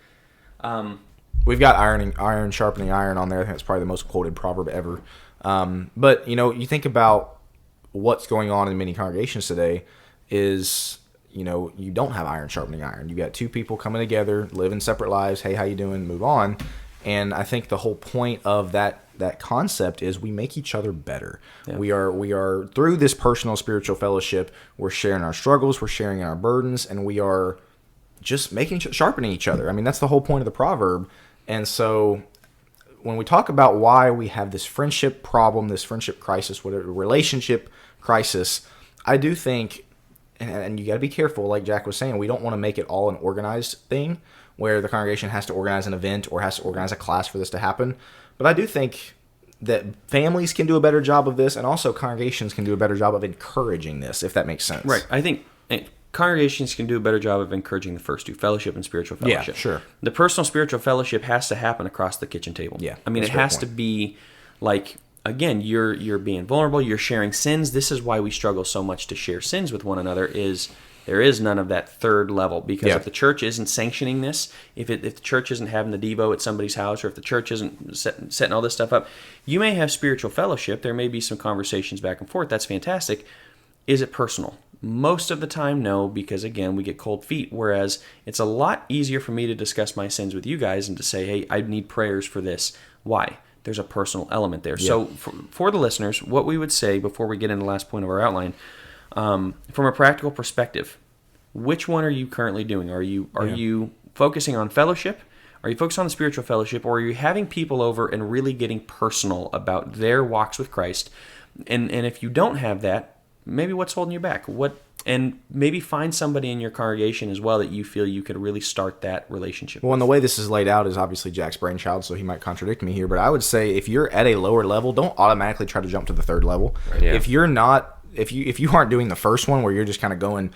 We've got iron sharpening iron on there. I think that's probably the most quoted proverb ever. But, you think about what's going on in many congregations today is, you don't have iron sharpening iron. You got two people coming together, living separate lives. Hey, how you doing? Move on. And I think the whole point of that concept is we make each other better. Yeah. We are through this personal spiritual fellowship, we're sharing our struggles, we're sharing our burdens, and we are just sharpening each other. I mean, that's the whole point of the proverb. And so when we talk about why we have this friendship problem, this friendship crisis, whatever, relationship crisis, I do think, and you got to be careful, like Jack was saying, we don't want to make it all an organized thing where the congregation has to organize an event or has to organize a class for this to happen. But I do think that families can do a better job of this, and also congregations can do a better job of encouraging this, if that makes sense. Right. I think congregations can do a better job of encouraging the first two, fellowship and spiritual fellowship. Yeah, sure. The personal spiritual fellowship has to happen across the kitchen table. Yeah. I mean, it has to be like, again, you're being vulnerable, you're sharing sins. This is why we struggle so much to share sins with one another, is there is none of that third level, because if the church isn't sanctioning this, if the church isn't having the Devo at somebody's house, or if the church isn't setting all this stuff up, you may have spiritual fellowship. There may be some conversations back and forth. That's fantastic. Is it personal? Most of the time, no, because again, we get cold feet. Whereas it's a lot easier for me to discuss my sins with you guys and to say, hey, I need prayers for this. Why? There's a personal element there. Yeah. So for the listeners, what we would say before we get into the last point of our outline, from a practical perspective, which one are you currently doing? Are you focusing on fellowship? Are you focused on the spiritual fellowship? Or are you having people over and really getting personal about their walks with Christ? And if you don't have that, maybe what's holding you back? And maybe find somebody in your congregation as well that you feel you could really start that relationship with. And the way this is laid out is obviously Jack's brainchild, so he might contradict me here, but I would say if you're at a lower level, don't automatically try to jump to the third level. Right. Yeah. If you're not, if you aren't doing the first one where you're just kind of going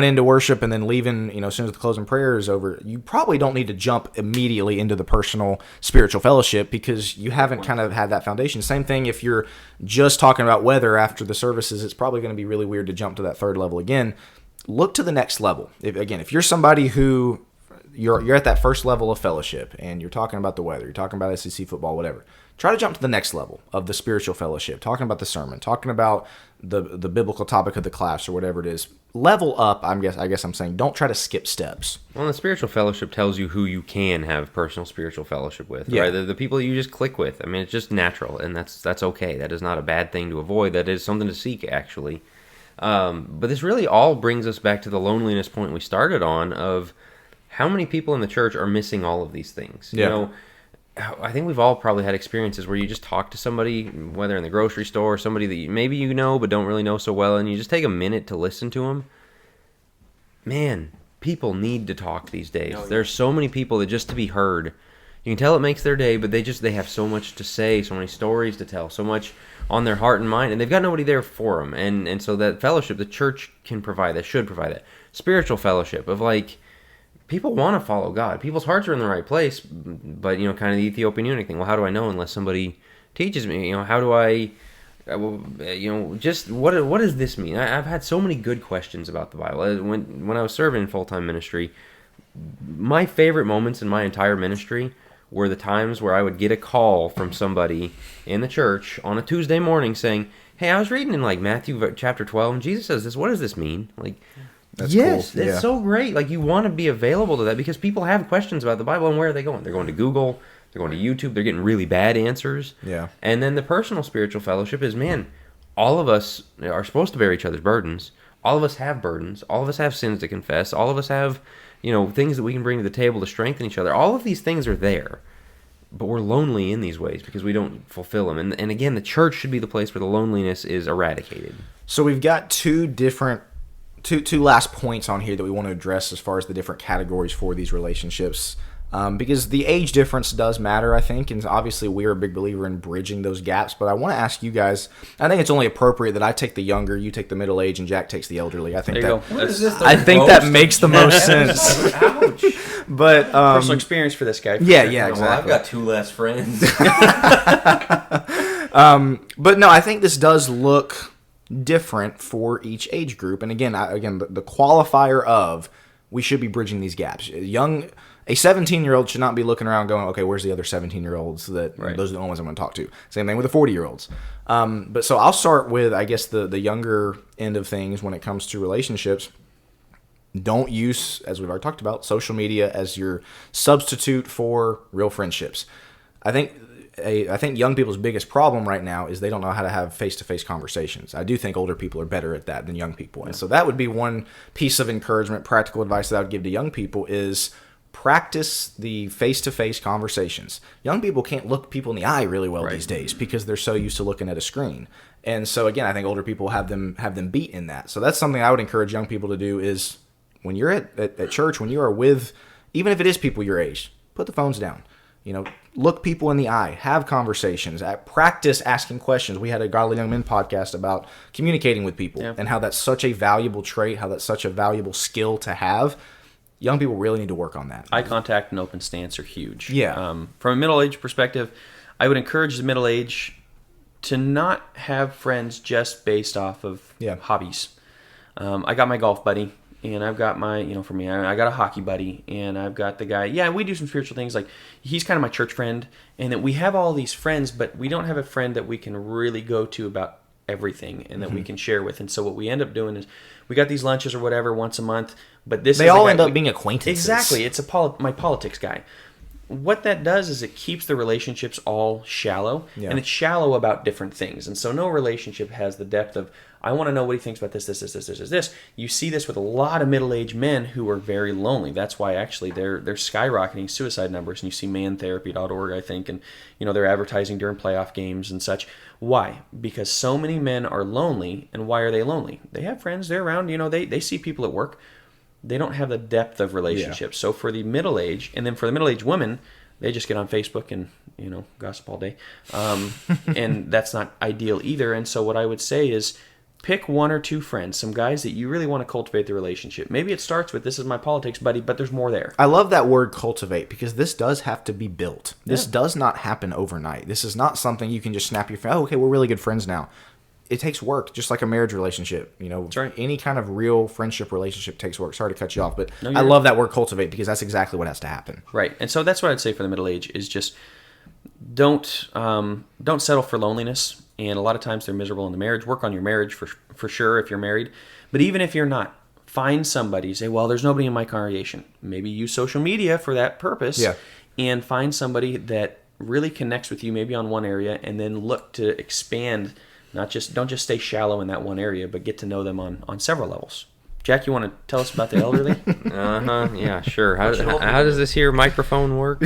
into worship and then leaving, as soon as the closing prayer is over, you probably don't need to jump immediately into the personal spiritual fellowship because you haven't kind of had that foundation. Same thing if you're just talking about weather after the services, it's probably going to be really weird to jump to that third level again. Look to the next level. If you're somebody who you're at that first level of fellowship and you're talking about the weather, you're talking about SEC football, whatever, try to jump to the next level of the spiritual fellowship, talking about the sermon, talking about the biblical topic of the class or whatever it is. Level up, I guess I'm saying, don't try to skip steps. Well, the spiritual fellowship tells you who you can have personal spiritual fellowship with. Yeah. Right? The people you just click with. I mean, it's just natural, and that's okay. That is not a bad thing to avoid. That is something to seek, actually. But this really all brings us back to the loneliness point we started on of how many people in the church are missing all of these things. Yeah. I think we've all probably had experiences where you just talk to somebody, whether in the grocery store or somebody that maybe you know but don't really know so well, and you just take a minute to listen to them. Man, people need to talk these days. Oh, yeah. There's so many people that just to be heard. You can tell it makes their day, but they have so much to say, so many stories to tell, so much on their heart and mind, and they've got nobody there for them. And so that fellowship, the church can provide that, should provide that. Spiritual fellowship of people want to follow God. People's hearts are in the right place, but, kind of the Ethiopian eunuch thing. Well, how do I know unless somebody teaches me? How do I, just what does this mean? I've had so many good questions about the Bible. When I was serving in full-time ministry, my favorite moments in my entire ministry were the times where I would get a call from somebody in the church on a Tuesday morning saying, hey, I was reading in Matthew chapter 12, and Jesus says this. What does this mean? That's yes, cool. It's so great. You want to be available to that because people have questions about the Bible, and where are they going? They're going to Google, they're going to YouTube, they're getting really bad answers. Yeah. And then the personal spiritual fellowship is, all of us are supposed to bear each other's burdens. All of us have burdens. All of us have sins to confess. All of us have, things that we can bring to the table to strengthen each other. All of these things are there. But we're lonely in these ways because we don't fulfill them. And again, the church should be the place where the loneliness is eradicated. So we've got two last points on here that we want to address as far as the different categories for these relationships. Because the age difference does matter, I think, and obviously we're a big believer in bridging those gaps. But I want to ask you guys, I think it's only appropriate that I take the younger, you take the middle age, and Jack takes the elderly. I think that makes the most sense. Ouch. But personal experience for this guy. Yeah, exactly. Well, I've got two less friends. But no, I think this does look different for each age group. And again, the qualifier of we should be bridging these gaps. A 17-year-old should not be looking around going, okay, where's the other 17-year-olds? Those are the only ones I'm going to talk to. Same thing with the 40-year-olds. But so I'll start with, I guess, the younger end of things when it comes to relationships. Don't use, as we've already talked about, social media as your substitute for real friendships. I think young people's biggest problem right now is they don't know how to have face-to-face conversations. I do think older people are better at that than young people. And so that would be one piece of encouragement, practical advice that I would give to young people is practice the face-to-face conversations. Young people can't look people in the eye really well these days because they're so used to looking at a screen. And so again, I think older people have them beat in that. So that's something I would encourage young people to do is when you're at church, when you are with, even if it is people your age, put the phones down. Look people in the eye, have conversations, practice asking questions. We had a Godly Young Men podcast about communicating with people and how that's such a valuable trait, how that's such a valuable skill to have. Young people really need to work on that. Eye contact and open stance are huge. Yeah. From a middle-age perspective, I would encourage the middle-age to not have friends just based off of hobbies. I got my golf buddy. And I've got my, for me, I got a hockey buddy, and I've got the guy, we do some spiritual things, like, he's kind of my church friend, and that we have all these friends, but we don't have a friend that we can really go to about everything, and that we can share with. And so what we end up doing is, we got these lunches or whatever once a month, but they all end up being acquaintances. Exactly, it's my politics guy. What that does is it keeps the relationships all shallow, and it's shallow about different things. And so no relationship has the depth of, I want to know what he thinks about this. You see this with a lot of middle-aged men who are very lonely. That's why actually they're skyrocketing suicide numbers. And you see mantherapy.org, I think, and they're advertising during playoff games and such. Why? Because so many men are lonely. And why are they lonely? They have friends, they're around, they see people at work. They don't have the depth of relationships. So for the middle age, and then for the middle-aged women, they just get on Facebook and, gossip all day. And that's not ideal either. And so what I would say is pick one or two friends, some guys that you really want to cultivate the relationship. Maybe it starts with, this is my politics buddy, but there's more there. I love that word cultivate because this does have to be built. This does not happen overnight. This is not something you can just snap your fingers. Oh, okay, we're really good friends now. It takes work, just like a marriage relationship. That's right. Any kind of real friendship relationship takes work. Sorry to cut you off, but I love that word cultivate because that's exactly what has to happen. Right, and so that's what I'd say for the middle age is just don't settle for loneliness. And a lot of times they're miserable in the marriage. Work on your marriage for sure if you're married. But even if you're not, find somebody. Say, well, there's nobody in my congregation. Maybe use social media for that purpose. Yeah. And find somebody that really connects with you, maybe on one area, and then look to expand. Don't just stay shallow in that one area, but get to know them on several levels. Jack, you want to tell us about the elderly? Yeah, sure. How does this here microphone work?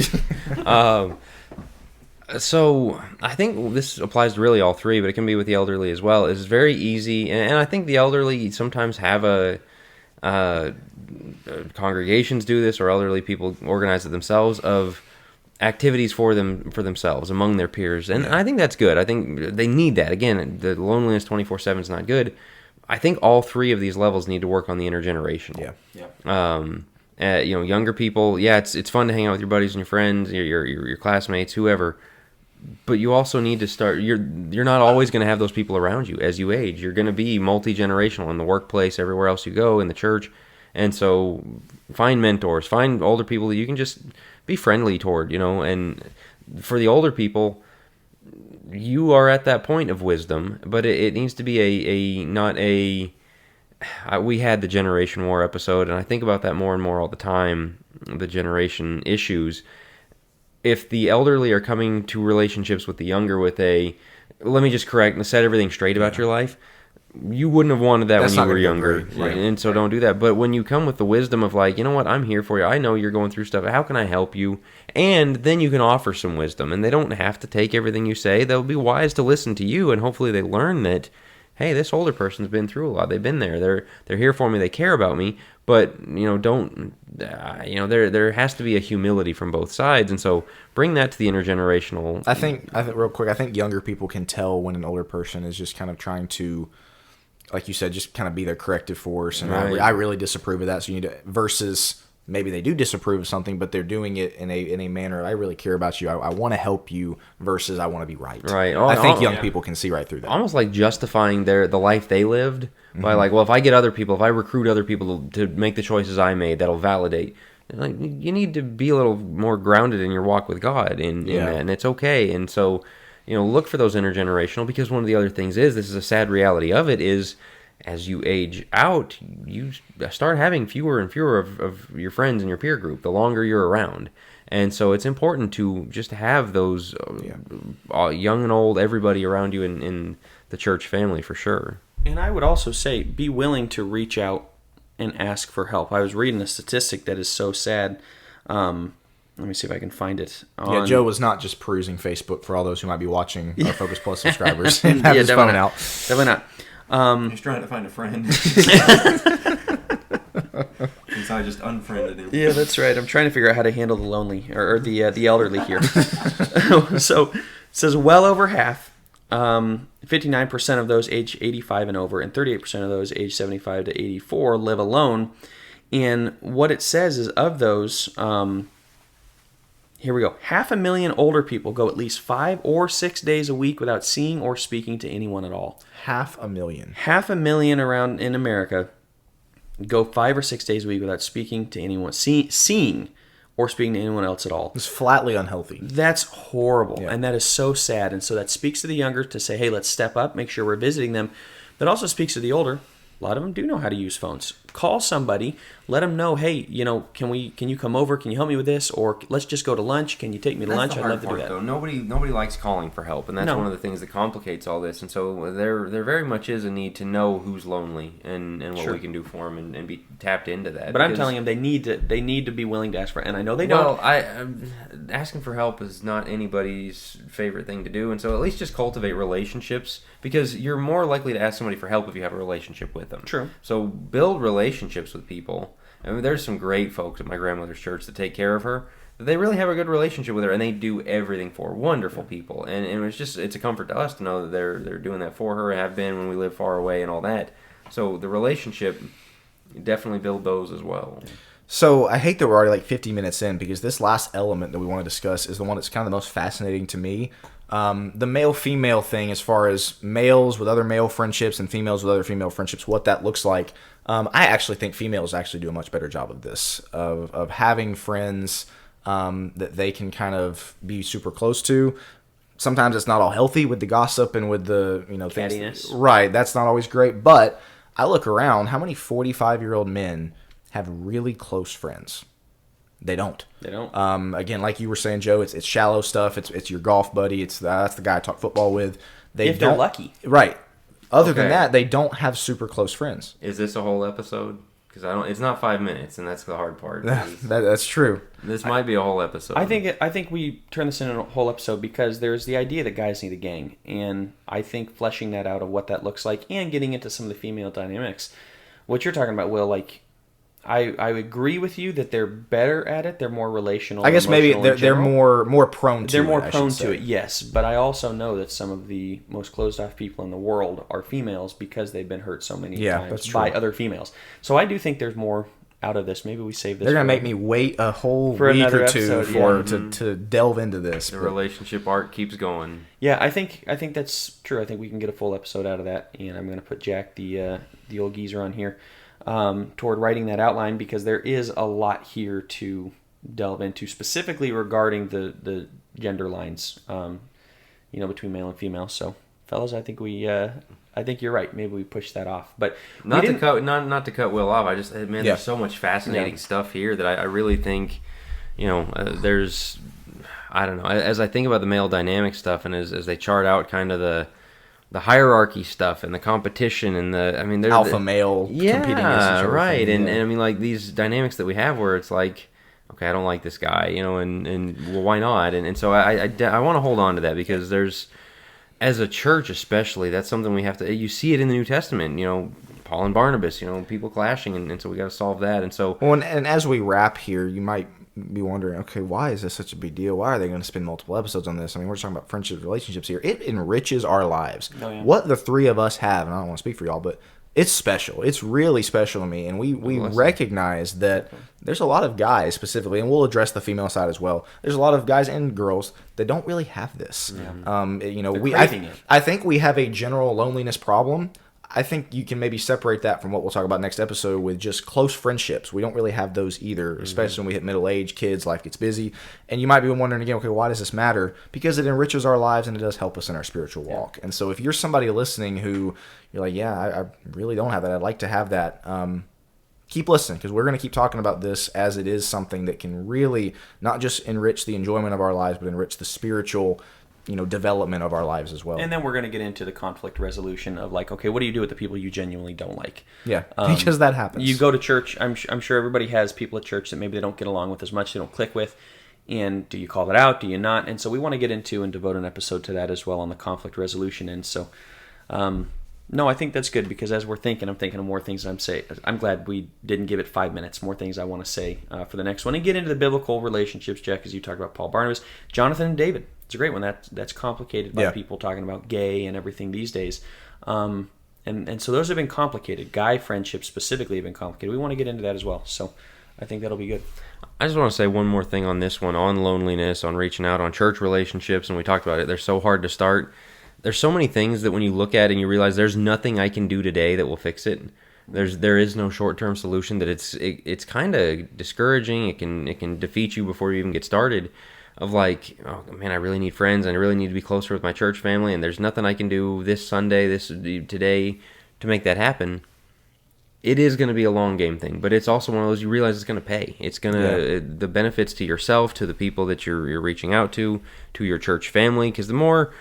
So I think this applies to really all three, but it can be with the elderly as well. It's very easy, and I think the elderly sometimes have congregations do this, or elderly people organize it themselves of activities for themselves among their peers, and I think that's good. I think they need that. Again, the loneliness 24/7 is not good. I think all three of these levels need to work on the intergenerational. Younger people, it's fun to hang out with your buddies and your friends, your classmates, whoever. But you also need to start. You're not always going to have those people around you as you age. You're going to be multi-generational in the workplace, everywhere else you go, in the church, and so find mentors, find older people that you can just be friendly toward. And for the older people, you are at that point of wisdom, but it needs to be we had the Generation War episode, and I think about that more and more all the time. The generation issues. If the elderly are coming to relationships with the younger with let me just correct and set everything straight about your life, you wouldn't have wanted that when you were younger. Right. And so don't do that. But when you come with the wisdom of like, you know what, I'm here for you. I know you're going through stuff. How can I help you? And then you can offer some wisdom. And they don't have to take everything you say. They'll be wise to listen to you. And hopefully they learn that, hey, this older person's been through a lot. They've been there. They're here for me. They care about me. But there has to be a humility from both sides, and so bring that to the intergenerational. I think real quick. I think younger people can tell when an older person is just kind of trying to, like you said, just kind of be their corrective force. And right. I really disapprove of that. So you need to versus. Maybe they do disapprove of something, but they're doing it in a manner. I really care about you. I want to help you versus I want to be right. Right. I think young people can see right through that. Almost like justifying the life they lived by like, well, if I recruit other people to make the choices I made, that'll validate. Like you need to be a little more grounded in your walk with God in that, and it's okay. And so, look for those intergenerational because one of the other things this is a sad reality of it is. as you age out, you start having fewer and fewer of your friends in your peer group the longer you're around. And so it's important to just have those young and old, everybody around you in the church family for sure. And I would also say be willing to reach out and ask for help. I was reading a statistic that is so sad. Let me see if I can find it. Yeah, Joe was not just perusing Facebook for all those who might be watching our Focus Plus subscribers and have his phone out. Definitely not. He's trying to find a friend. Since I just unfriended him. Yeah, that's right. I'm trying to figure out how to handle the lonely or the elderly here. So it says well over half, 59% of those age 85 and over, and 38% of those age 75 to 84 live alone. And what it says is of those, here we go. 500,000 older people go at least 5 or 6 days a week without seeing or speaking to anyone at all. 500,000. 500,000 around in America go 5 or 6 days a week without speaking to anyone, seeing or speaking to anyone else at all. It's flatly unhealthy. That's horrible, Yeah. and that is so sad. And so that speaks to the younger to say, hey, let's step up, make sure we're visiting them. That also speaks to the older. A lot of them do know how to use phones. Call somebody, let them know, hey, can you come over? Can you help me with this? Or let's just go to lunch. Can you take me to lunch? I'd love to do that. Though. Nobody likes calling for help, and that's one of the things that complicates all this. And so there very much is a need to know who's lonely and what we can do for them and be tapped into that. But I'm telling them they need to be willing to ask for it, and I know they don't. Well, asking for help is not anybody's favorite thing to do, and so at least just cultivate relationships, because you're more likely to ask somebody for help if you have a relationship with them. True. So build relationships with people. I mean, there's some great folks at my grandmother's church that take care of her. They really have a good relationship with her, and they do everything for her. Wonderful people, and it's a comfort to us to know that they're doing that for her, have been when we live far away and all that. So the relationship, definitely build those as well. So I hate that we're already like 50 minutes in, because this last element that we want to discuss is the one that's kind of the most fascinating to me. The male-female thing, as far as males with other male friendships and females with other female friendships, what that looks like. I actually think females actually do a much better job of this, of having friends that they can kind of be super close to. Sometimes it's not all healthy with the gossip and with the cattiness. Right, that's not always great. But I look around, how many 45-year-old men have really close friends? They don't. They don't. Again, like you were saying, Joe, it's shallow stuff. It's your golf buddy. That's the guy I talk football with. If they're lucky. Right. Other than that, they don't have super close friends. Is this a whole episode? Because it's not 5 minutes, and that's the hard part. That's true. This might be a whole episode. I think we turn this into a whole episode because there's the idea that guys need a gang, and I think fleshing that out of what that looks like and getting into some of the female dynamics. What you're talking about, Will, like I agree with you that they're better at it. They're more relational. I guess maybe they're more prone to it. They're more prone to it, yes. But I also know that some of the most closed off people in the world are females because they've been hurt so many times by other females. So I do think there's more out of this. Maybe we save this. They're gonna make me wait a whole week or two to delve into this. The relationship arc keeps going. Yeah, I think that's true. I think we can get a full episode out of that, and I'm gonna put Jack, the old geezer, on here. Toward writing that outline, because there is a lot here to delve into, specifically regarding the gender lines, between male and female. So, fellas, I think you're right. Maybe we push that off, but not to cut Will off. I just there's so much fascinating stuff here that I really think, there's, I don't know. As I think about the male dynamic stuff, and as they chart out kind of the hierarchy stuff and the competition and there's alpha male competing against right, and I mean, like, these dynamics that we have where it's like, okay, I don't like this guy, and well, why not? And so I want to hold on to that, because there's, as a church especially, that's something we have to, you see it in the New Testament, Paul and Barnabas, people clashing, and so we got to solve that. And so, well, and as we wrap here, you might be wondering, okay, why is this such a big deal? Why are they going to spend multiple episodes on this? I mean, we're talking about friendships, relationships here. It enriches our lives. Oh, yeah. What the three of us have, and I don't want to speak for y'all, but it's special. It's really special to me, and we recognize that there's a lot of guys specifically, and we'll address the female side as well. There's a lot of guys and girls that don't really have this. Yeah. I think we have a general loneliness problem. I think you can maybe separate that from what we'll talk about next episode with just close friendships. We don't really have those either, especially when we hit middle age, kids, life gets busy. And you might be wondering again, okay, why does this matter? Because it enriches our lives and it does help us in our spiritual walk. And so if you're somebody listening who you're like, yeah, I really don't have that, I'd like to have that, keep listening, because we're going to keep talking about this, as it is something that can really not just enrich the enjoyment of our lives, but enrich the spiritual development of our lives as well. And then we're going to get into the conflict resolution of like, okay, what do you do with the people you genuinely don't like? Yeah, because that happens. You go to church. I'm sure everybody has people at church that maybe they don't get along with as much, they don't click with. And do you call that out? Do you not? And so we want to get into and devote an episode to that as well on the conflict resolution. And so, no, I think that's good, because as we're thinking, I'm thinking of more things that I'm saying. I'm glad we didn't give it 5 minutes. More things I want to say for the next one, and get into the biblical relationships, Jack, as you talked about Paul, Barnabas, Jonathan, and David. It's a great one. That's complicated by people talking about gay and everything these days. And so those have been complicated. Guy friendships specifically have been complicated. We want to get into that as well. So I think that'll be good. I just want to say one more thing on this one, on loneliness, on reaching out, on church relationships, and we talked about it. They're so hard to start. There's so many things that when you look at it and you realize there's nothing I can do today that will fix it. There is no short-term solution. That it's kind of discouraging. It can defeat you before you even get started. Of like, oh man, I really need friends, and I really need to be closer with my church family, and there's nothing I can do this Sunday, today, to make that happen. It is going to be a long game thing, but it's also one of those you realize it's going to pay. It's going to the benefits to yourself, to the people that you're reaching out to your church family, because the more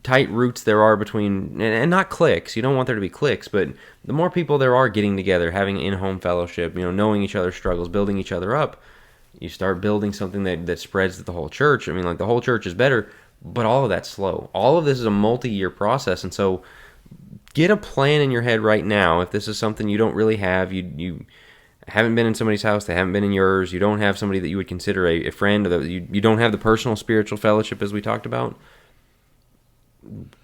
tight roots there are between, and not cliques, you don't want there to be cliques, but the more people there are getting together, having in-home fellowship, knowing each other's struggles, building each other up, you start building something that spreads to the whole church. I mean, like, the whole church is better, but all of that's slow. All of this is a multi-year process, and so get a plan in your head right now. If this is something you don't really have, you haven't been in somebody's house, they haven't been in yours, you don't have somebody that you would consider a friend, or that you don't have the personal spiritual fellowship as we talked about,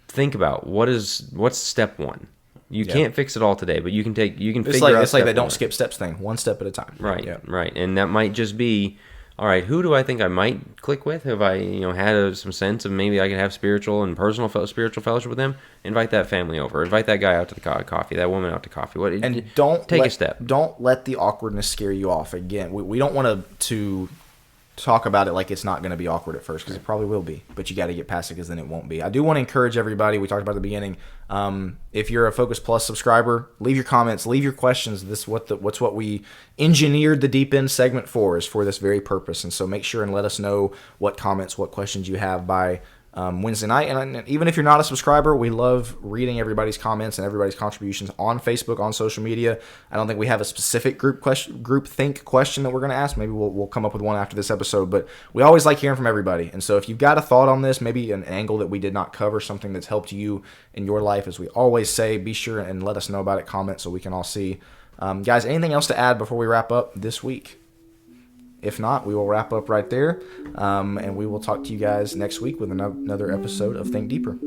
think about what's step one. You can't fix it all today, but you can figure out. It's like that don't skip steps thing, one step at a time. Right, right, and that might just be, all right, who do I think I might click with? Have I had some sense of maybe I can have spiritual and personal spiritual fellowship with them? Invite that family over. Invite that guy out to the coffee. That woman out to coffee. And don't take a step. Don't let the awkwardness scare you off. Again, we don't want to talk about it like it's not going to be awkward at first, because it probably will be, but you got to get past it, because then it won't be. I do want to encourage everybody, we talked about at the beginning, if you're a Focus Plus subscriber, leave your comments, leave your questions. What's what we engineered the Deep End segment for, is for this very purpose. And so make sure and let us know what comments, what questions you have by Wednesday night. And even if you're not a subscriber, we love reading everybody's comments and everybody's contributions on Facebook, on social media. I don't think we have a specific group think question that we're going to ask. Maybe we'll come up with one after this episode, but we always like hearing from everybody. And so if you've got a thought on this, maybe an angle that we did not cover, something that's helped you in your life, as we always say, be sure and let us know about it. Comment so we can all see. Guys, anything else to add before we wrap up this week? If not, we will wrap up right there, and we will talk to you guys next week with another episode of Think Deeper.